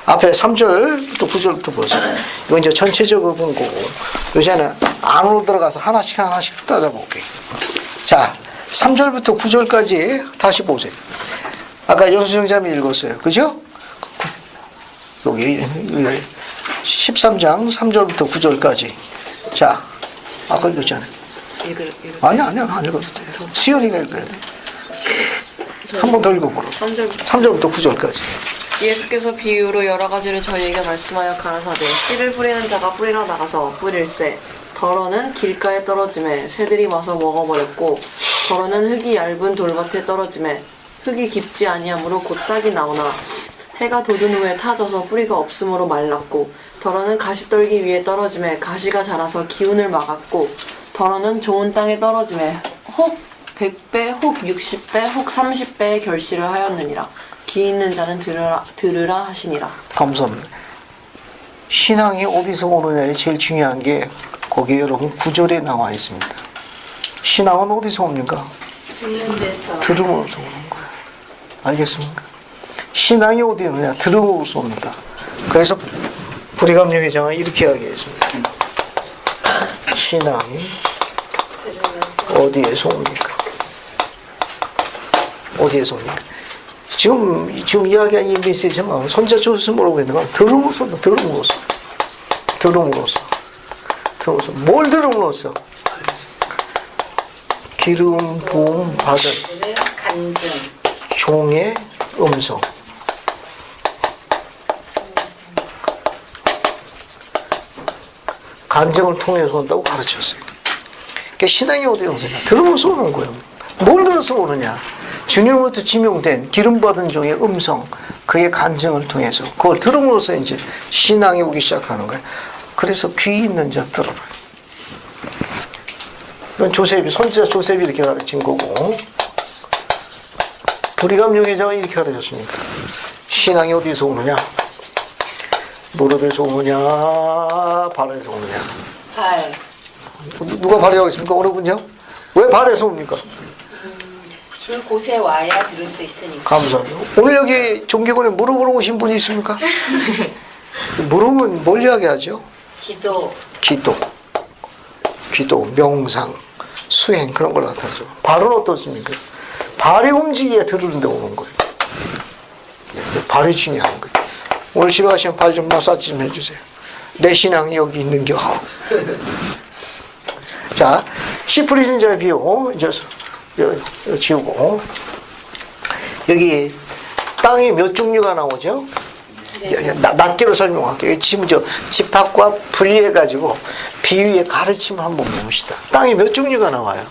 앞에 3절부터 9절부터 보세요. 이건 이제 전체적으로 본 거고, 요새는 안으로 들어가서 하나씩 따져볼게요. 자, 3절부터 9절까지 다시 보세요. 아까 여수정자매 읽었어요. 그죠? 여기 13장 3절부터 9절까지. 자, 아까 읽었잖아요. 아니야, 안 읽어도 돼. 수연이가 읽어야 돼. 한 번 더 읽어보라. 3절부터 9절까지. 예수께서 비유로 여러 가지를 저희에게 말씀하여 가라사대 씨를 뿌리는 자가 뿌리러 나가서 뿌릴새 덜어는 길가에 떨어짐에 새들이 와서 먹어버렸고 덜어는 흙이 얇은 돌밭에 떨어짐에 흙이 깊지 아니하므로 곧 싹이 나오나 해가 돋은 후에 타져서 뿌리가 없으므로 말랐고 덜어는 가시떨기 위에 떨어짐에 가시가 자라서 기운을 막았고 덜어는 좋은 땅에 떨어짐에 혹 100배, 혹 60배, 혹 30배의 결실을 하였느니라. 귀 있는 자는 들으라 하시니라. 감사합니다. 신앙이 어디서 오느냐에 제일 중요한 게 거기에 여러분 9절에 나와 있습니다. 신앙은 어디서 옵니까? 듣는 데서. 들음으로서 오는 거예요. 알겠습니까? 신앙이 어디 오느냐? 들음으로서 옵니다. 그래서 부리감리 회장은 이렇게 이야기했습니다. 신앙이 어디에서 옵니까? 어디에서 옵니까? 지금 이야기한 이 메시지만 선자 조에서 뭐라고 했는 건 들음으로써. 뭘 들음으로써? 기름 부음 받은 간증. 종의 음성. 간증을 통해서 온다고 가르쳤어요. 그러니까 신앙이 어디에 오느냐? 들으면서 오는 거예요. 뭘 들어서 오느냐? 주님으로부터 지명된 기름받은 종의 음성, 그의 간증을 통해서 그걸 들음으로써 이제 신앙이 오기 시작하는 거예요. 그래서 귀 있는 자 들어라. 이건 선지자 조셉이 이렇게 가르친 거고, 부리감리 회장은 이렇게 가르쳤습니다. 신앙이 어디에서 오느냐? 무릎에서 오느냐? 발에서 오느냐? 발. 누가 발이라고 했습니까? 어느 분이요? 왜 발에서 옵니까? 그곳에 와야 들을 수 있으니까. 감사합니다. 오늘 여기 종교관에 무릎으로 오신 분이 있습니까? 무릎은 뭘 이야기하죠? 기도, 명상, 수행 그런 걸 나타나죠. 발은 어떻습니까? 발이 움직여야 들으는데 오는 거예요. 발이 중요한 거예요. 오늘 집에 가시면 발 좀 마사지 좀 해주세요. 내 신앙이 여기 있는겨. 자, 씨 뿌리는 자의 비유 이제 지우고, 여기 땅이 몇 종류가 나오죠? 낱개로 설명할게요. 지금 집합과 분리해가지고 비유의 가르침을 한번 봅시다. 땅이 몇 종류가 나와요?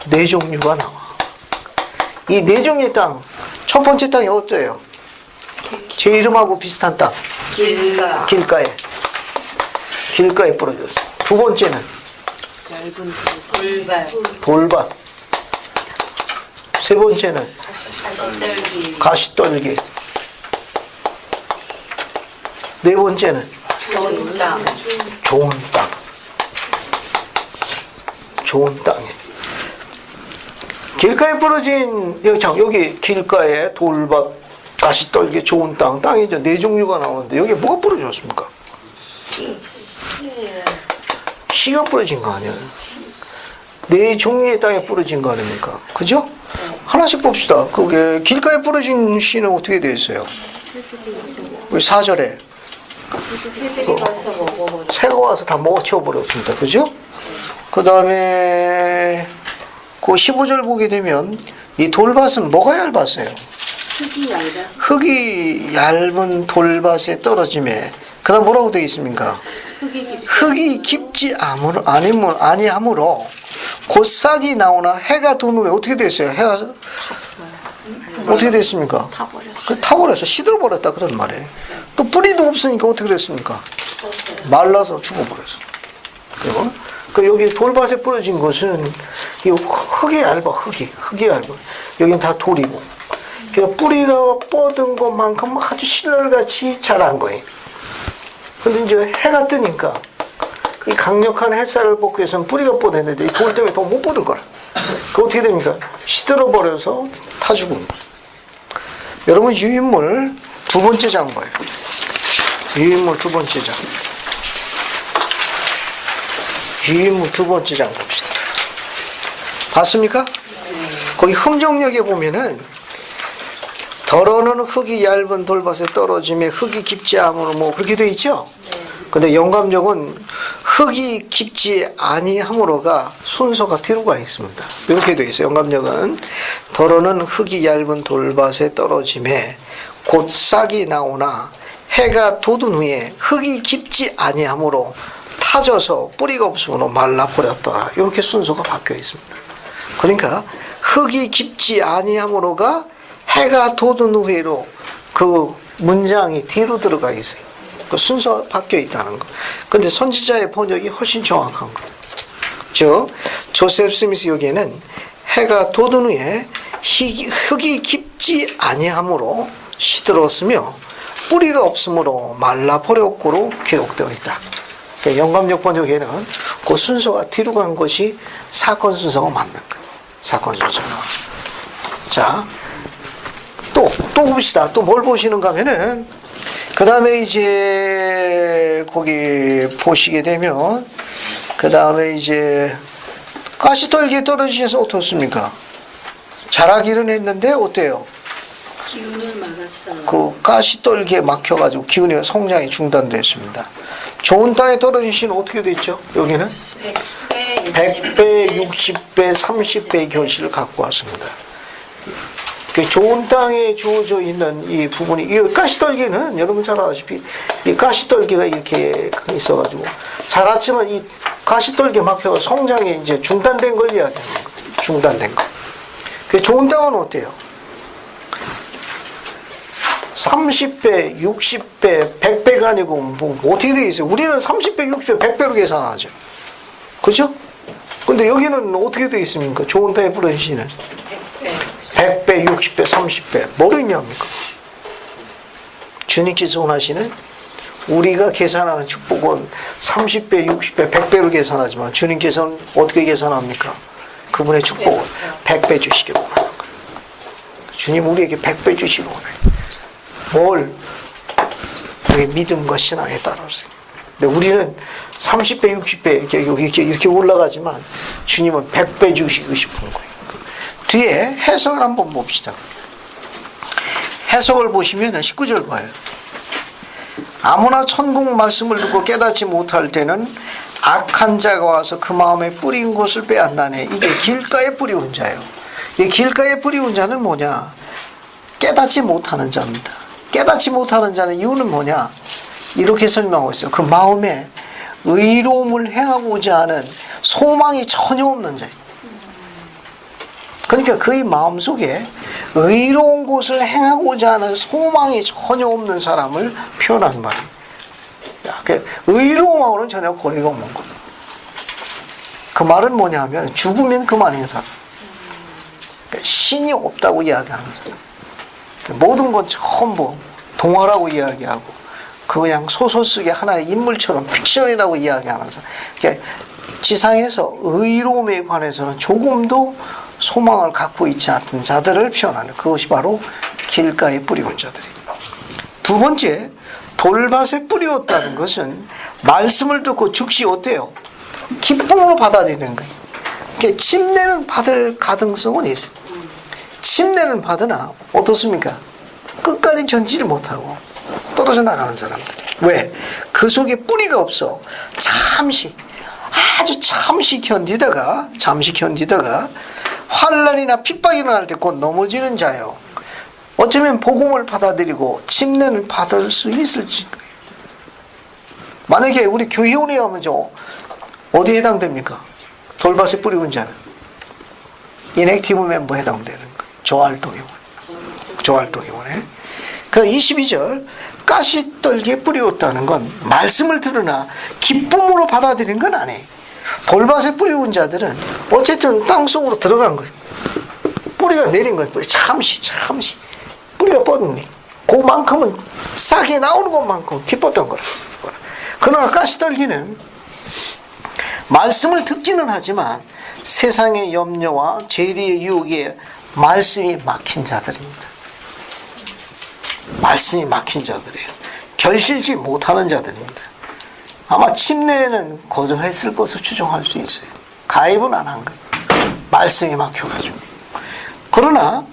네 종류가 나와. 이 네 종류의 땅, 첫 번째 땅이 어때요? 제 이름하고 비슷한 땅. 길가에 뿌려졌어. 두 번째는 얇은 돌밭. 세 번째는 가시떨기. 네 번째는 좋은 땅에. 길가에 부러진 여기 길가에 돌밭, 가시떨기 좋은 땅. 땅이 이제 네 종류가 나오는데 여기에 뭐가 뿌려졌습니까? 씨가 뿌려진 거 아니에요? 네 종류의 땅에 뿌려진 거 아닙니까? 그죠? 하나씩 봅시다. 그게 길가에 뿌려진 씨는 어떻게 되어 있어요? 우리 4절에 새가 와서 다 먹어치워버렸습니다. 그죠? 그 다음에 그 15절 보게 되면 이 돌밭은 뭐가 얇았어요? 흙이 얇은 돌밭에 떨어짐에 그 다음 뭐라고 되어 있습니까? 흙이 깊지 아니하므로 곧 싹이 나오나 해가 든 후에 어떻게 됐어요? 해가 어떻게 됐습니까? 타버렸어. 시들어버렸다 그런 말이에요. 또 뿌리도 없으니까 어떻게 됐습니까? 말라서 죽어버렸어. 그리고 그 여기 돌밭에 뿌려진 것은 이 흙이 얇아. 흙이 얇아. 여기는 다 돌이고. 그 뿌리가 뻗은 것만큼 아주 신랄같이 자란 거예요. 근데 이제 해가 뜨니까 이 강력한 햇살을 받기 위해서는 뿌리가 뻗었는데 이 돌 때문에 더 못 뻗은 거라. 그 어떻게 됩니까? 시들어버려서 타 죽은 거예요. 여러분 유인물 두 번째 장 봐요. 유인물 두 번째 장. 유인물 두 번째 장 봅시다. 봤습니까? 거기 흠정역에 보면은 더러는 흙이 얇은 돌밭에 떨어짐에 흙이 깊지 않으므로 뭐 그렇게 되어 있죠? 근데 영감역은 흙이 깊지 아니하므로가 순서가 뒤로 가 있습니다. 이렇게 되어 있어요. 영감역은 더러는 흙이 얇은 돌밭에 떨어짐에 곧 싹이 나오나 해가 돋은 후에 흙이 깊지 아니하므로 타져서 뿌리가 없으므로 말라버렸더라. 이렇게 순서가 바뀌어 있습니다. 그러니까 흙이 깊지 아니하므로가 해가 돋은 후에로 그 문장이 뒤로 들어가 있어요. 그 순서 바뀌어 있다는 거. 근데 선지자의 번역이 훨씬 정확한 거. 즉 조셉 스미스 여기에는 해가 돋은 후에 흙이 깊지 아니하므로 시들었으며 뿌리가 없으므로 말라버렸고로 기록되어 있다. 영감역 번역에는 그 순서가 뒤로 간 것이 사건 순서가 맞는 거예요. 사건 순서가. 자, 또 봅시다. 또 뭘 보시는가 하면은, 그 다음에 이제, 거기 보시게 되면, 그 다음에 이제, 가시떨기에 떨어지셔서 어떻습니까? 자라기는 했는데, 어때요? 기운을 막았어. 그 가시떨기에 막혀가지고 기운의 성장이 중단됐습니다. 좋은 땅에 떨어진 씨는 어떻게 됐죠? 여기는 100배, 60배, 30배의 결실을 갖고 왔습니다. 그 좋은 땅에 주어져 있는 이 부분이, 이 가시떨기는 여러분 잘 아시다시피 이 가시떨기가 이렇게 있어가지고 자랐지만 이 가시떨기에 막혀서 성장이 이제 중단된 걸 이야기하는 거예요. 중단된 거. 그 좋은 땅은 어때요? 30배, 60배, 100배가 아니고 뭐 어떻게 되어 있어요? 우리는 30배, 60배, 100배로 계산하죠. 그죠? 근데 여기는 어떻게 되어 있습니까? 좋은 땅에 뿌려진 씨는 100배, 60배, 30배. 뭘 의미합니까? 주님께서 원하시는 우리가 계산하는 축복은 30배, 60배, 100배로 계산하지만 주님께서는 어떻게 계산합니까? 그분의 축복을 100배 주시기로 원하는 거예요. 주님 우리에게 100배 주시기로 원해요. 뭘? 우리의 믿음과 신앙에 따라서. 근데 우리는 30배, 60배 이렇게 올라가지만 주님은 100배 주시고 싶은 거예요. 뒤에 해석을 한번 봅시다. 해석을 보시면 19절 봐요. 아무나 천국 말씀을 듣고 깨닫지 못할 때는 악한 자가 와서 그 마음에 뿌린 것을 빼앗나네. 이게 길가에 뿌리운 자예요. 이 길가에 뿌리운 자는 뭐냐? 깨닫지 못하는 자입니다. 깨닫지 못하는 자는 이유는 뭐냐? 이렇게 설명하고 있어요. 그 마음에 의로움을 행하고 오지 않은 소망이 전혀 없는 자예요. 그러니까 그의 마음속에 의로운 것을 행하고자 하는 소망이 전혀 없는 사람을 표현하는 말이에요. 의로움하고는 전혀 거리가 없는 거예요. 그 말은 뭐냐면 죽으면 그만인 사람. 그러니까 신이 없다고 이야기하는 사람. 모든 건 전부 동화라고 이야기하고 그냥 소설 속의 하나의 인물처럼 픽션이라고 이야기하는 사람. 그러니까 지상에서 의로움에 관해서는 조금도 소망을 갖고 있지 않던 자들을 표현하는 그것이 바로 길가에 뿌리온 자들이. 두 번째, 돌밭에 뿌리었다는 것은 말씀을 듣고 즉시 어때요? 기쁨으로 받아들이는 거예요. 그러니까 침례는 받을 가능성은 있어요. 침례는 받으나 어떻습니까? 끝까지 견디지 못하고 떨어져 나가는 사람들이. 왜? 그 속에 뿌리가 없어. 잠시, 아주 잠시 견디다가 환난이나 핍박이 일어날 때 곧 넘어지는 자요. 어쩌면 복음을 받아들이고 침례는 받을 수 있을지. 만약에 우리 교회원에 가면 어디에 해당됩니까? 돌밭에 뿌리온 자는 인액티브 멤버 해당되는 거예요. 조활동회원에. 그 22절 가시떨기에 뿌리었다는 건 말씀을 들으나 기쁨으로 받아들인 건 아니에요. 돌밭에 뿌리온 자들은 어쨌든 땅속으로 들어간 거예요. 뿌리가 내린 거예요. 잠시 뿌리가 뻗은 거예요. 그만큼은 싹이 나오는 것만큼 기뻤던 거예요. 그러나 가시떨기는 말씀을 듣기는 하지만 세상의 염려와 죄리의 유혹에 말씀이 막힌 자들입니다. 말씀이 막힌 자들이에요. 결실지 못하는 자들입니다. 아마 침례는 거절했을 것으로 추정할 수 있어요. 가입은 안 한 거예요. 말씀이 막혀가지고. 그러나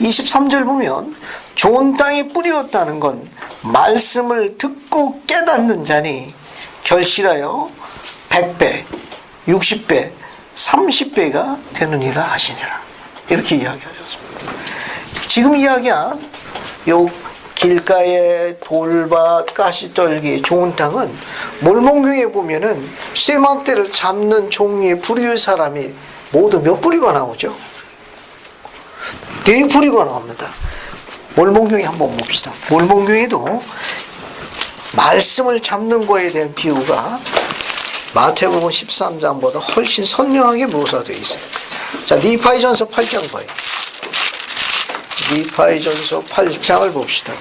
23절 보면 좋은 땅에 뿌리었다는 건 말씀을 듣고 깨닫는 자니 결실하여 100배, 60배, 30배가 되느니라 하시니라. 이렇게 이야기하셨습니다. 지금 이야기한 요 길가의 돌밭, 가시떨기, 좋은 땅은 몰몬교에 보면은 쇠막대를 잡는 종류의 부류의 사람이 모두 몇 부류가 나오죠? 4부류가 나옵니다. 몰몬교에 한번 봅시다. 몰몬교에도 말씀을 잡는 거에 대한 비유가 마태복음 13장보다 훨씬 선명하게 묘사되어 있어요. 자, 니파이전서 8장 봐요. 니파이전서 8장을 봅시다.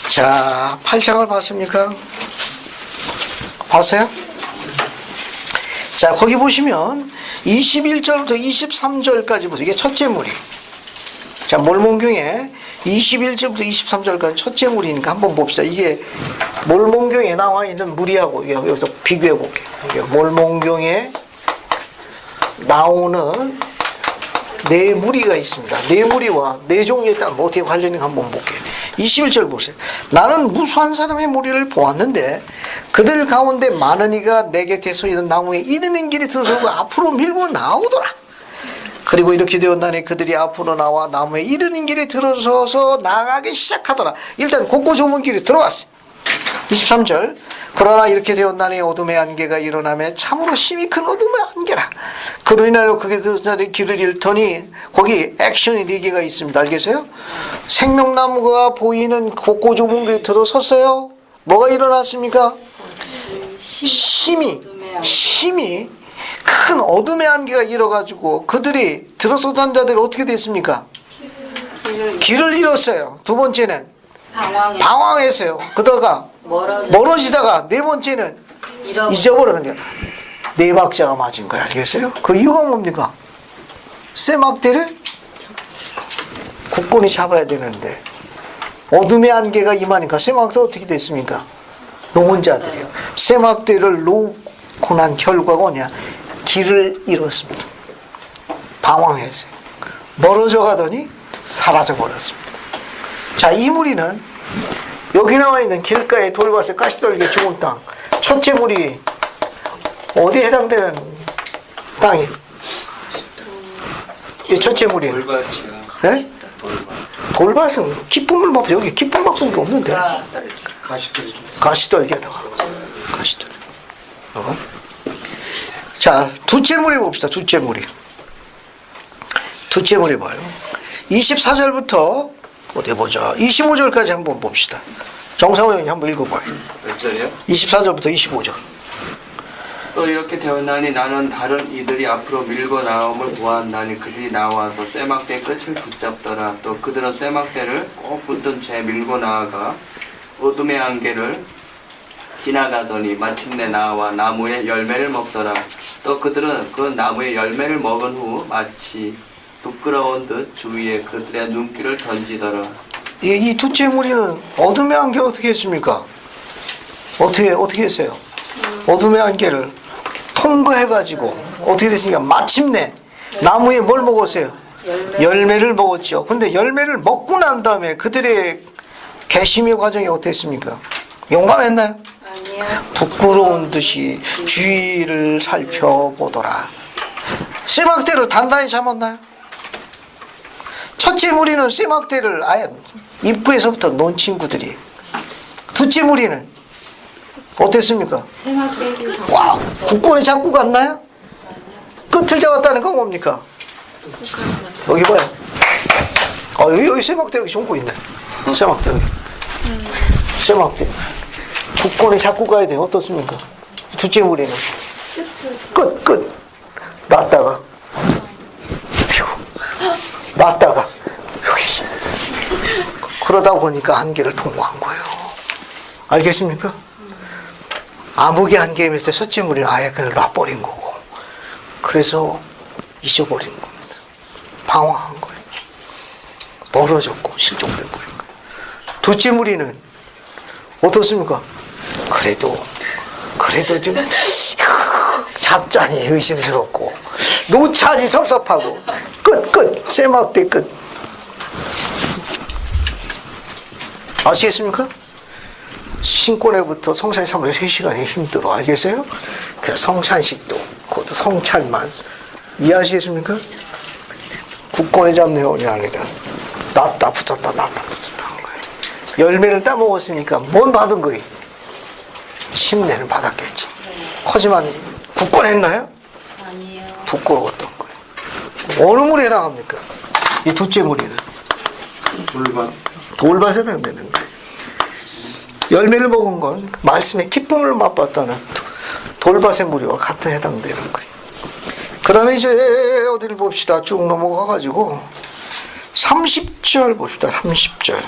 자, 8장을 봤습니까? 봤어요? 자, 거기 보시면 21절부터 23절까지 보세요. 이게 첫째 무리. 자, 몰몬경에 21절부터 23절까지 첫째 무리니까 한번 봅시다. 이게 몰몬경에 나와 있는 무리하고 여기서 비교해 볼게요. 이게 몰몬경에 나오는 4무리가 있습니다. 4무리와 4종류의 땅 어떻게 관련이 한번 볼게요. 21절 보세요. 나는 무수한 사람의 무리를 보았는데 그들 가운데 많은 이가 내 곁에 서 있는 나무에 이르는 길이 들어서고 앞으로 밀고 나오더라. 그리고 이렇게 되었나니 그들이 앞으로 나와 나무에 이르는 길에 들어서서 나가기 시작하더라. 일단 곱고 좁은 길이 들어왔어요. 23절. 그러나 이렇게 되었나니 어둠의 안개가 일어나며 참으로 심히 큰 어둠의 안개라. 그로 인하여 그게 길을 잃더니 거기 액션이 4개가 있습니다. 알겠어요? 생명나무가 보이는 곱고 좁은 길에 들어섰어요. 뭐가 일어났습니까? 심히 큰 어둠의 안개가 일어가지고 그들이 들어서던 자들이 어떻게 됐습니까? 길을 잃었어요. 두 번째는 방황했어요. 그러다가 멀어지다가 네 번째는 잊어버리는 거야. 4박자가 맞은 거야. 알겠어요? 그 이유가 뭡니까? 쇠막대를 굳건히 잡아야 되는데 어둠의 안개가 임하니까 쇠막대가 어떻게 됐습니까? 놓은 자들이요. 쇠막대를 놓고 난 결과가 뭐냐? 길을 잃었습니다. 방황했어요. 멀어져 가더니 사라져 버렸습니다. 자, 이 무리는 여기 나와 있는 길가에 돌밭에 가시떨기에 좋은 땅. 첫째 무리 어디에 해당되는 땅이? 이 첫째 무리. 네? 돌밭은 기쁨을 막 여기 기쁨 막성도 없는데. 가시떨기에다가. 가시떨기. 자, 두째 무리 봅시다. 두째 무리. 두째 무리 봐요. 24절부터 어디 보자. 25절까지 한번 봅시다. 정상호 형님 한번 읽어봐요. 몇 절이요? 24절부터 25절. 또 이렇게 되었나니 나는 다른 이들이 앞으로 밀고 나옴을 보았나니 그들이 나와서 쇠막대 끝을 붙잡더라. 또 그들은 쇠막대를 꼭 붙든 채 밀고 나아가 어둠의 안개를 지나가더니 마침내 나와 나무의 열매를 먹더라. 또 그들은 그 나무의 열매를 먹은 후 마치 부끄러운 듯 주위에 그들의 눈길을 던지더라. 이 두째 무리는 어둠의 안개를 어떻게 했습니까? 어떻게 했어요? 어둠의 안개를 통과해가지고 어떻게 됐습니까? 마침내 나무에 뭘 먹었어요? 열매를 먹었죠. 근데 열매를 먹고 난 다음에 그들의 개심의 과정이 어땠습니까? 용감했나요? 아니요. 부끄러운 듯이 주위를 살펴보더라. 쇠막대를 단단히 잡았나요? 첫째 무리는 쇠막대를 아예 입구에서부터 놓은 친구들이. 둘째 무리는 어땠습니까? 와, 굳건히 잡고 갔나요? 끝을 잡았다는 건 뭡니까? 여기 봐요. 여기 쇠막대 여기 종고 있네. 쇠막대 여기. 쇠막대. 굳건히 잡고 가야 돼요. 어떻습니까? 둘째 무리는 끝 놨다가 피고 놨다가 여기. 그러다 보니까 한계를 통과한 거예요. 알겠습니까? 암흑의 한계임에서 첫째 무리는 아예 그냥 놔버린 거고, 그래서 잊어버린 겁니다. 방황한 거예요. 멀어졌고 실종돼 버린 거예요. 둘째 무리는 어떻습니까? 그래도 좀 잡자니 의심스럽고 노차니 섭섭하고 끝 쇠막대 끝. 아시겠습니까? 신권에부터 성찬 3월 3시간이 힘들어. 알겠어요? 그 성찬식도 그것도 성찬만 이해하시겠습니까? 굳건히 잡내원이 아니라 놨다 붙었다 하는 거예요. 열매를 따먹었으니까 뭔 받은 거예요? 심내는 받았겠지. 하지만 굳건했나요? 아니요. 부끄러웠던 거예요. 어느 물에 해당합니까? 이 둘째 무리는 돌밭에 해당되는 거예요. 열매를 먹은 건 말씀의 기쁨을 맛봤다는 돌밭의 무리와 같은 해당되는 거예요. 그 다음에 이제 어디를 봅시다. 쭉 넘어가가지고 30절 봅시다. 30절.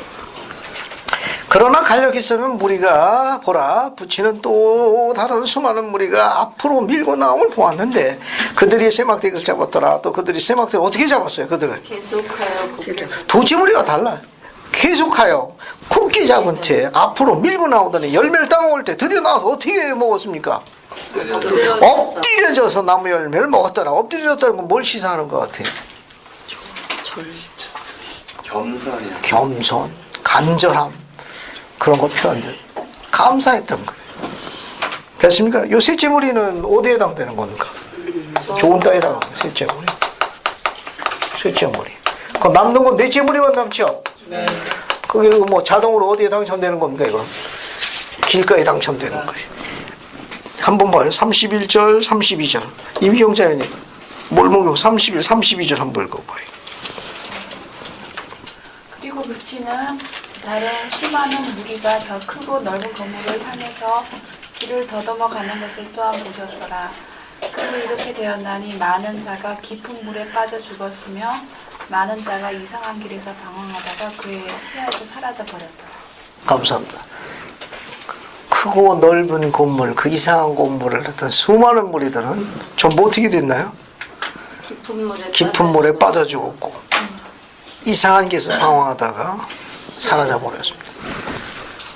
그러나 갈려기서는 무리가 보라 붙이는 또 다른 수많은 무리가 앞으로 밀고 나옴을 보았는데 그들이 쇠막대기를 잡았더라. 또 그들이 쇠막대기를 어떻게 잡았어요? 그들은 계속하여 두째 무리가 달라요. 계속하여 굳게 잡은 채 앞으로 밀고 나오더니 열매를 따먹을 때 드디어 나와서 어떻게 먹었습니까? 엎드려져서 나무 열매를 먹었더라. 엎드려졌다는 건 뭘 시사하는 것 같아요? 겸손이야. 겸손, 간절함, 그런 거 표현돼. 감사했던 거예요. 됐습니까? 요 셋째 무리는 어디에 해당되는 겁니까? 좋은 땅에 해당합니다. 셋째 무리. 셋째 무리. 그 남는 건 넷째 무리만 남죠? 네. 그게 뭐 자동으로 어디에 당첨되는 겁니까, 이거? 길가에 당첨되는 거예요. 한번 봐요. 31절, 32절. 임희경자님, 몰목용 31, 32절 한번 읽어봐요. 그리고 붙이는 다른 수많은 무리가 더 크고 넓은 건물을 향해서 길을 더듬어 가는 것을 또한 보셨더라. 그리고 이렇게 되었나니 많은 자가 깊은 물에 빠져 죽었으며 많은 자가 이상한 길에서 방황하다가 그의 시야에서 사라져 버렸더라. 감사합니다. 크고 넓은 건물, 그 이상한 건물을 했던 수많은 무리들은 전부 어떻게 됐나요? 깊은 물에 빠져 죽었고 이상한 길에서 방황하다가 사라져 버렸습니다.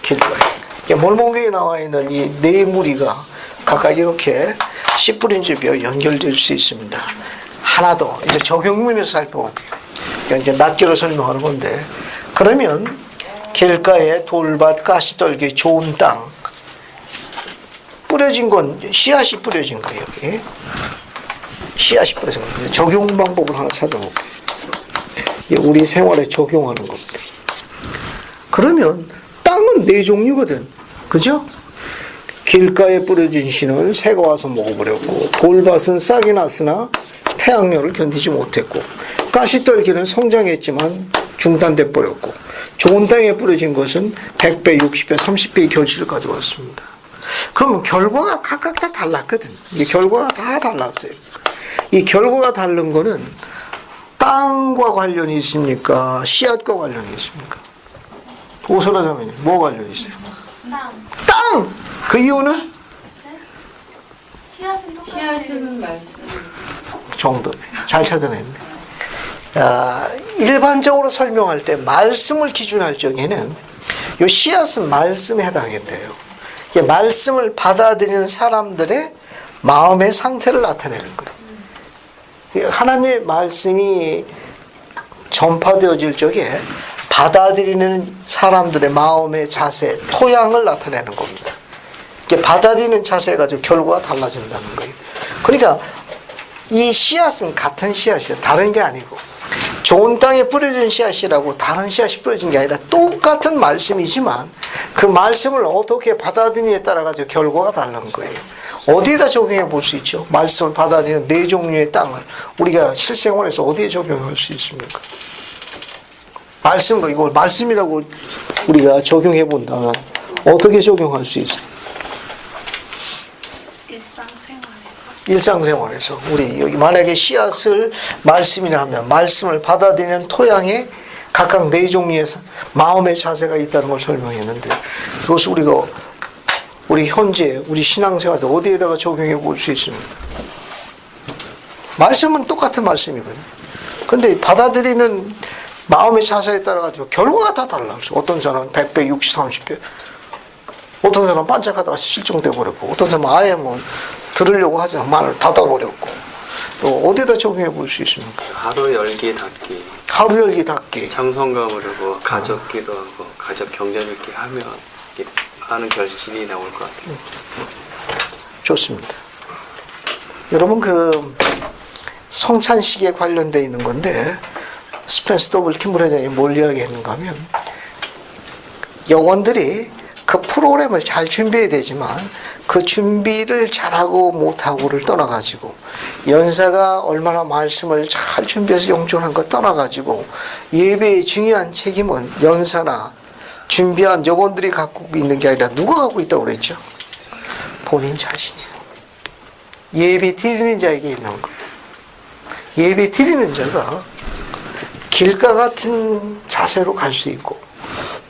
길가에. 몰목에 나와 있는 이 네 무리가 각각 이렇게 씨 뿌린 집이요 연결될 수 있습니다. 하나 더 이제 적용면에서 살펴볼게요. 이제 낱개로 설명하는 건데, 그러면 길가에 돌밭, 가시떨기, 좋은 땅 뿌려진 건 씨앗이 뿌려진 거예요. 여기 씨앗이 뿌려진 거예요. 적용 방법을 하나 찾아볼게요. 우리 생활에 적용하는 겁니다. 그러면 땅은 네 종류거든, 그죠? 길가에 뿌려진 씨는 새가 와서 먹어버렸고, 돌밭은 싹이 났으나 태양열을 견디지 못했고, 가시떨기는 성장했지만 중단돼 버렸고, 좋은 땅에 뿌려진 것은 100배, 60배, 30배의 결실을 가져왔습니다. 그러면 결과가 각각 다 달랐거든. 이 결과가 다 달랐어요. 이 결과가 다른 거는 땅과 관련이 있습니까? 씨앗과 관련이 있습니까? 오소라 자매님, 뭐 관련이 있어요? 땅! 그 이유는? 씨앗은 똑같이. 씨앗은 말씀. 정도. 잘 찾아냈네. 일반적으로 설명할 때 말씀을 기준할 적에는 이 씨앗은 말씀에 해당이 돼요. 이게 말씀을 받아들이는 사람들의 마음의 상태를 나타내는 거예요. 하나님의 말씀이 전파되어질 적에 받아들이는 사람들의 마음의 자세, 토양을 나타내는 겁니다. 이게 받아들이는 자세가 가지고 결과가 달라진다는 거예요. 그러니까 이 씨앗은 같은 씨앗이에요. 다른 게 아니고. 좋은 땅에 뿌려진 씨앗이라고 다른 씨앗이 뿌려진 게 아니라 똑같은 말씀이지만 그 말씀을 어떻게 받아들이느냐에 따라 가지고 결과가 다른 거예요. 어디에다 적용해 볼 수 있죠? 말씀을 받아들이는 네 종류의 땅을 우리가 실생활에서 어디에 적용할 수 있습니까? 말씀, 이걸 말씀이라고 우리가 적용해 본다면 어떻게 적용할 수 있어요? 일상생활에서 우리 여기 만약에 씨앗을 말씀이라 하면 말씀을 받아들이는 토양에 각각 네 종류의 마음의 자세가 있다는 걸 설명했는데 그것을 우리가 우리 현재 우리 신앙생활에서 어디에다가 적용해 볼 수 있습니까? 말씀은 똑같은 말씀이거든요. 근데 받아들이는 마음의 자세에 따라 가지고 결과가 다 달라요. 어떤 사람은 100배, 60, 30배, 어떤 사람은 반짝하다가 실종돼 버렸고, 어떤 사람은 아예 뭐 들으려고 하지 않아 말을 닫아버렸고, 또 어디에다 적용해 볼 수 있습니까? 하루 열기 닫기. 하루 열기 닫기. 장성감으로 가족 기도하고 가족 경전 읽기 하면 많은 결실이 나올 것 같아요. 좋습니다. 여러분 그 성찬식에 관련돼 있는 건데 스펜서 더블 킴블 회장이 뭘 이야기했는가 하면 영혼들이 그 프로그램을 잘 준비해야 되지만 그 준비를 잘하고 못하고를 떠나가지고 연사가 얼마나 말씀을 잘 준비해서 영전한 거 떠나가지고 예배의 중요한 책임은 연사나 준비한 영혼들이 갖고 있는 게 아니라 누가 갖고 있다고 그랬죠? 본인 자신이에요. 예배 드리는 자에게 있는 거예요. 예배 드리는 자가 길가 같은 자세로 갈 수 있고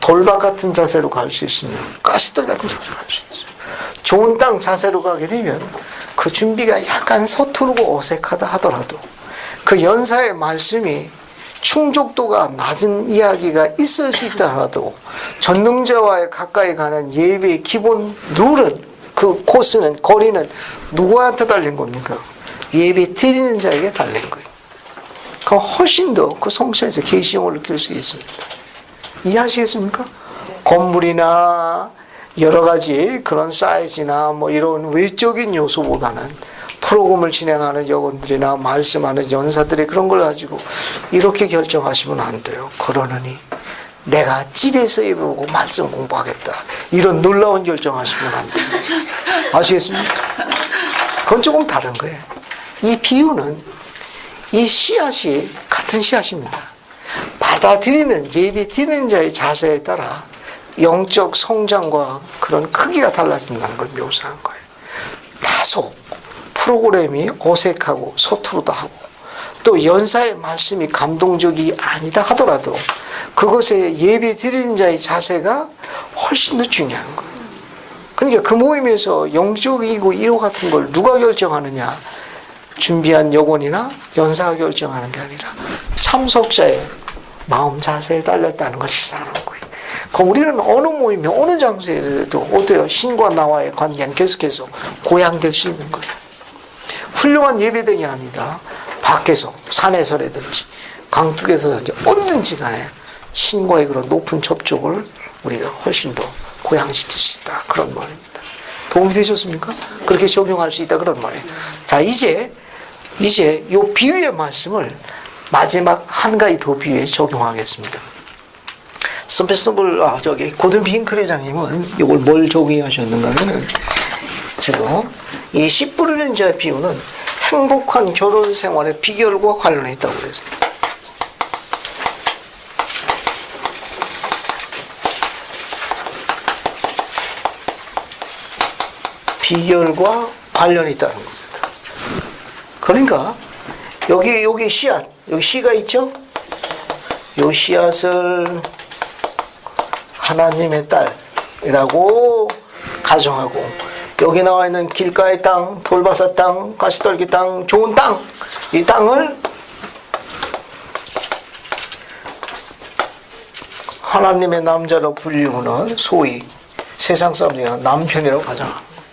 돌밭 같은 자세로 갈 수 있으면 가시떨 같은 자세로 갈 수 있어요. 좋은 땅 자세로 가게 되면 그 준비가 약간 서투르고 어색하다 하더라도 그 연사의 말씀이 충족도가 낮은 이야기가 있을 수 있다 하더라도 전능자와의 가까이 가는 예배의 기본 룰은 그 코스는 거리는 누구한테 달린 겁니까? 예배 드리는 자에게 달린 거예요. 그럼 훨씬 더 그 성찬에서 계시형을 느낄 수 있습니다. 이해하시겠습니까? 건물이나 여러 가지 그런 사이즈나 뭐 이런 외적인 요소보다는 프로그램을 진행하는 여건들이나 말씀하는 연사들이 그런 걸 가지고 이렇게 결정하시면 안 돼요. 그러느니 내가 집에서 예배보고 말씀 공부하겠다. 이런 놀라운 결정하시면 안 돼요. 아시겠습니까? 그건 조금 다른 거예요. 이 비유는 이 씨앗이 같은 씨앗입니다. 받아들이는 예배 드리는 자의 자세에 따라 영적 성장과 그런 크기가 달라진다는 걸 묘사한 거예요. 다소 프로그램이 어색하고 서투르다 하고 또 연사의 말씀이 감동적이 아니다 하더라도 그것에 예배 드리는 자의 자세가 훨씬 더 중요한 거예요. 그러니까 그 모임에서 영적이고 이로 같은 걸 누가 결정하느냐, 준비한 여건이나 연사가 결정하는 게 아니라 참석자의 마음 자세에 달렸다는 걸 시사하는 거예요. 그럼 우리는 어느 모임에 어느 장소에도 어때요? 신과 나와의 관계는 계속해서 고양될 수 있는 거예요. 훌륭한 예배등이 아니라 밖에서 산에서라든지 강둑에서든지 어디든지 간에 신과의 그런 높은 접촉을 우리가 훨씬 더 고양시킬 수 있다. 그런 말입니다. 도움이 되셨습니까? 그렇게 적용할 수 있다. 그런 말이에요. 자, 이제 이 비유의 말씀을 마지막 한 가지 더 비유에 적용하겠습니다. 고든 핑클 회장님은 이걸 뭘 적용하셨는가 하면 지금 이 씨 뿌리는 자의 비유는 행복한 결혼 생활의 비결과 관련이 있다고 그랬어요. 비결과 관련이 있다는 겁니다. 그러니까 여기 씨앗, 여기 씨가 있죠? 이 씨앗을 하나님의 딸이라고 가정하고 여기 나와 있는 길가의 땅, 돌바사 땅, 가시떨기 땅, 좋은 땅, 이 땅을 하나님의 남자로 불리우는 소위 세상 사람들이 남편이라고 가정하는 거예요.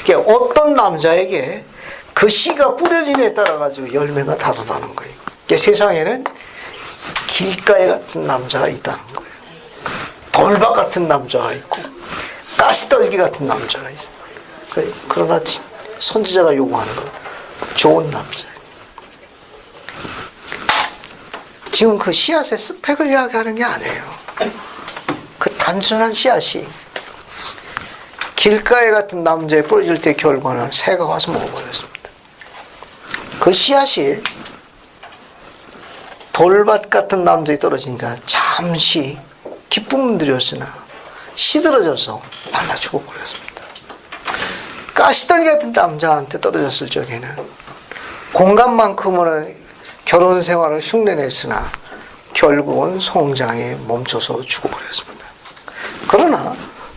그러니까 어떤 남자에게 그 씨가 뿌려지냐에 따라 가지고 열매가 다르다는 거예요. 그러니까 세상에는 길가에 같은 남자가 있다는 거예요. 돌박 같은 남자가 있고 가시떨기 같은 남자가 있어요. 그러나 선지자가 요구하는 건 좋은 남자. 지금 그 씨앗의 스펙을 이야기하는 게 아니에요. 그 단순한 씨앗이 길가에 같은 남자에 뿌려질 때 결과는 새가 와서 먹어버렸습니다. 그 씨앗이 돌밭 같은 남자에 떨어지니까 잠시 기쁨은 드렸으나 시들어져서 말라 죽어버렸습니다. 가시떨기 같은 남자한테 떨어졌을 적에는 공간만큼은 결혼 생활을 흉내냈으나 결국은 성장이 멈춰서 죽어버렸습니다. 그러나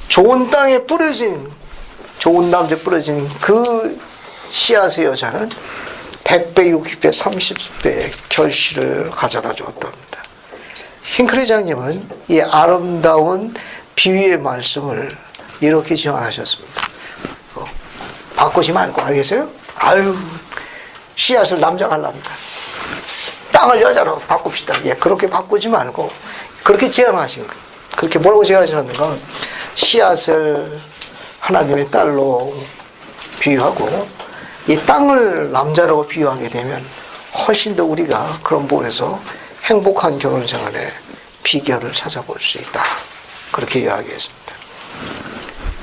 좋은 땅에 뿌려진, 좋은 남자에 뿌려진 그 씨앗의 여자는 100배, 60배, 30배의 결실을 가져다 주었답니다. 흰크리 장님은 이 아름다운 비유의 말씀을 이렇게 지원하셨습니다. 바꾸지 말고, 알겠어요? 아유, 씨앗을 남자가 하려합니다. 땅을 여자로 바꿉시다. 예, 그렇게 바꾸지 말고, 그렇게 제안하신 거예요. 그렇게 뭐라고 제안하셨는가? 씨앗을 하나님의 딸로 비유하고, 이 땅을 남자라고 비유하게 되면 훨씬 더 우리가 그런 부분에서 행복한 결혼 생활의 비결을 찾아볼 수 있다. 그렇게 이야기했습니다.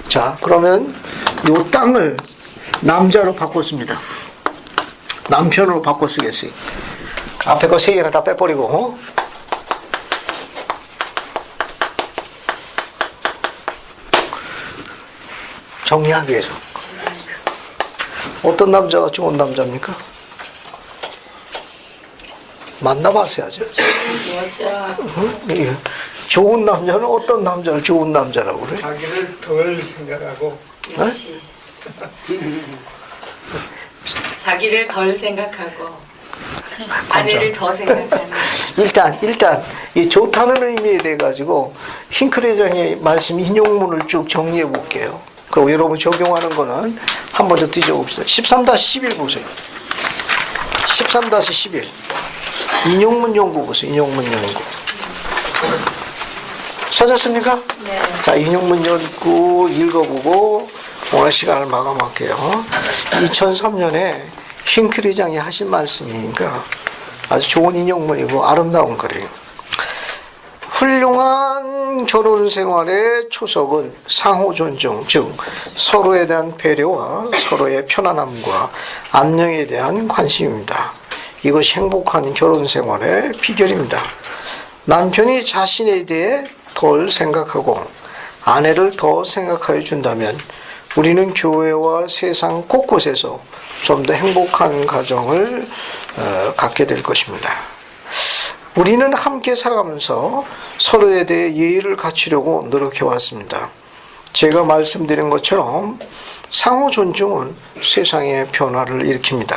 자, 그러면 이 땅을 남자로 바꿨습니다. 남편으로 바꿔 쓰겠어요. 앞에 거 3개나 다 빼버리고, 정리하기 위해서. 어떤 남자가 좋은 남자입니까? 만나봤어야죠. 여자. 예. 좋은 남자는 어떤 남자를 좋은 남자라고 그래? 자기를 덜 생각하고. 역시. 자기를 덜 생각하고 아내를 더 생각하는. 일단 이 좋다는 의미에 대해 가지고 흰크리 장의 말씀 인용문을 쭉 정리해 볼게요. 그리고 여러분 적용하는 거는 한 번 더 뒤져봅시다. 13-11 보세요. 13-11 인용문 연구 보세요. 인용문 연구 찾았습니까? 네. 자, 인용문 연구 읽어보고 오늘 시간을 마감할게요. 2003년에 흰크리 장이 하신 말씀이니까 아주 좋은 인용문이고 아름다운 글이에요. 훌륭한 결혼 생활의 초석은 상호 존중, 즉 서로에 대한 배려와 서로의 편안함과 안녕에 대한 관심입니다. 이것이 행복한 결혼 생활의 비결입니다. 남편이 자신에 대해 덜 생각하고 아내를 더 생각하여 준다면 우리는 교회와 세상 곳곳에서 좀 더 행복한 가정을 갖게 될 것입니다. 우리는 함께 살아가면서 서로에 대해 예의를 갖추려고 노력해 왔습니다. 제가 말씀드린 것처럼 상호 존중은 세상의 변화를 일으킵니다.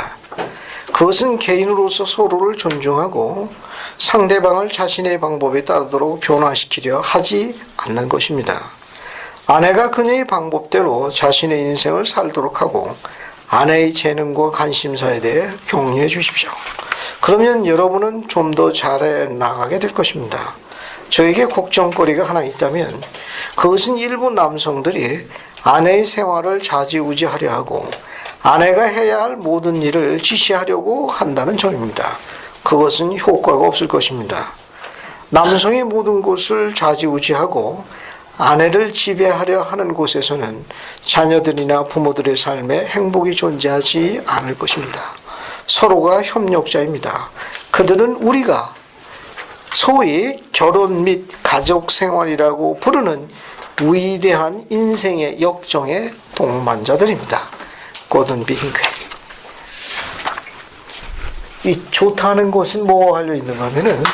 그것은 개인으로서 서로를 존중하고 상대방을 자신의 방법에 따르도록 변화시키려 하지 않는 것입니다. 아내가 그녀의 방법대로 자신의 인생을 살도록 하고 아내의 재능과 관심사에 대해 격려해 주십시오. 그러면 여러분은 좀 더 잘해 나가게 될 것입니다. 저에게 걱정거리가 하나 있다면 그것은 일부 남성들이 아내의 생활을 좌지우지하려 하고 아내가 해야 할 모든 일을 지시하려고 한다는 점입니다. 그것은 효과가 없을 것입니다. 남성의 모든 것을 좌지우지하고 아내를 지배하려 하는 곳에서는 자녀들이나 부모들의 삶에 행복이 존재하지 않을 것입니다. 서로가 협력자입니다. 그들은 우리가 소위 결혼 및 가족 생활이라고 부르는 위대한 인생의 역정의 동반자들입니다. 고든 B. 흰크리. 이 좋다는 것은 뭐가 달려 있는가 하면은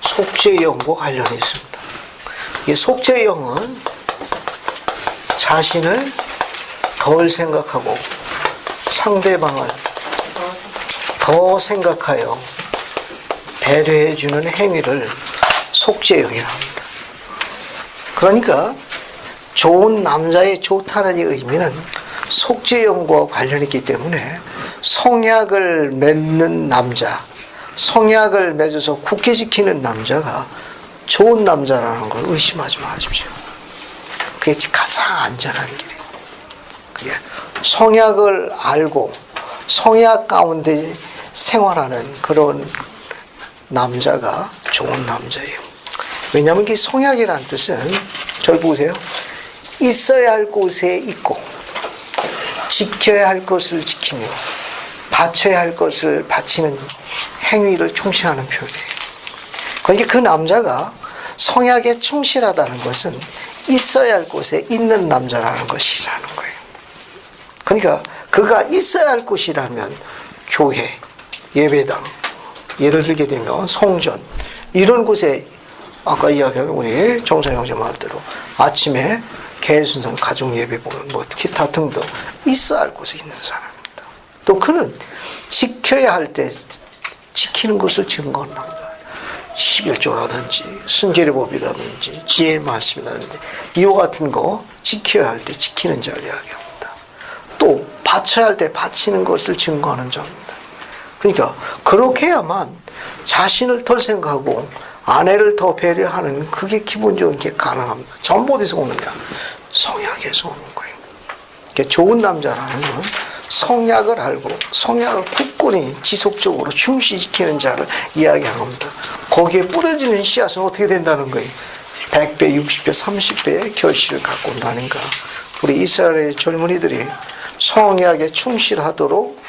속죄형과 관련이 있습니다. 이 속죄형은 자신을 덜 생각하고 상대방을 더 생각하여 배려해주는 행위를 속죄형이라 합니다. 그러니까 좋은 남자의 좋다는 이 의미는 속죄형과 관련이 있기 때문에 성약을 맺는 남자, 성약을 맺어서 국회지키는 남자가 좋은 남자라는 걸 의심하지 마십시오. 그게 가장 안전한 길이에요. 그게 성약을 알고 성약 가운데 생활하는 그런 남자가 좋은 남자예요. 왜냐하면 이 성약이라는 뜻은 절 보세요. 있어야 할 곳에 있고 지켜야 할 것을 지키며 바쳐야 할 것을 바치는 행위를 충실하는 표현이에요. 그러니까 그 남자가 성약에 충실하다는 것은 있어야 할 곳에 있는 남자라는 걸 시사하는 거예요. 그러니까 그가 있어야 할 곳이라면 교회, 예배당, 예를 들게 되면 성전 이런 곳에 아까 이야기한 우리 정선 형제 말대로 아침에 개순선 가족 예배 보면 뭐 기타 등등 있어야 할 곳에 있는 사람입니다. 또 그는 지켜야 할 때 지키는 것을 증거하는 남자. 11조라든지 순제례법이라든지 지혜의 말씀이라든지 이와 같은 거 지켜야 할 때 지키는 자를 이야기합니다. 또 바쳐야 할 때 바치는 것을 증거하는 자입니다. 그러니까 그렇게 해야만 자신을 덜 생각하고 아내를 더 배려하는 그게 기본적인 게 가능합니다. 전부 어디서 오느냐? 성약에서 오는 거예요. 그러니까 좋은 남자라는 건 성약을 알고 성약을 굳건히 지속적으로 충실시키는 자를 이야기하는 겁니다. 거기에 뿌려지는 씨앗은 어떻게 된다는 거예요? 100배, 60배, 30배의 결실을 갖고 온다니까. 우리 이스라엘의 젊은이들이 성약에 충실하도록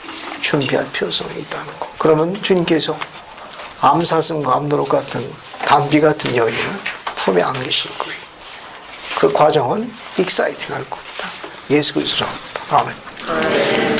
준비할 필요성이 있다는 거. 그러면 주님께서 암사슴과 암노릇 같은 담비 같은 여인을 품에 안기실 거예요. 그 과정은 익사이팅할 겁니다. 예수 그리스도 아멘.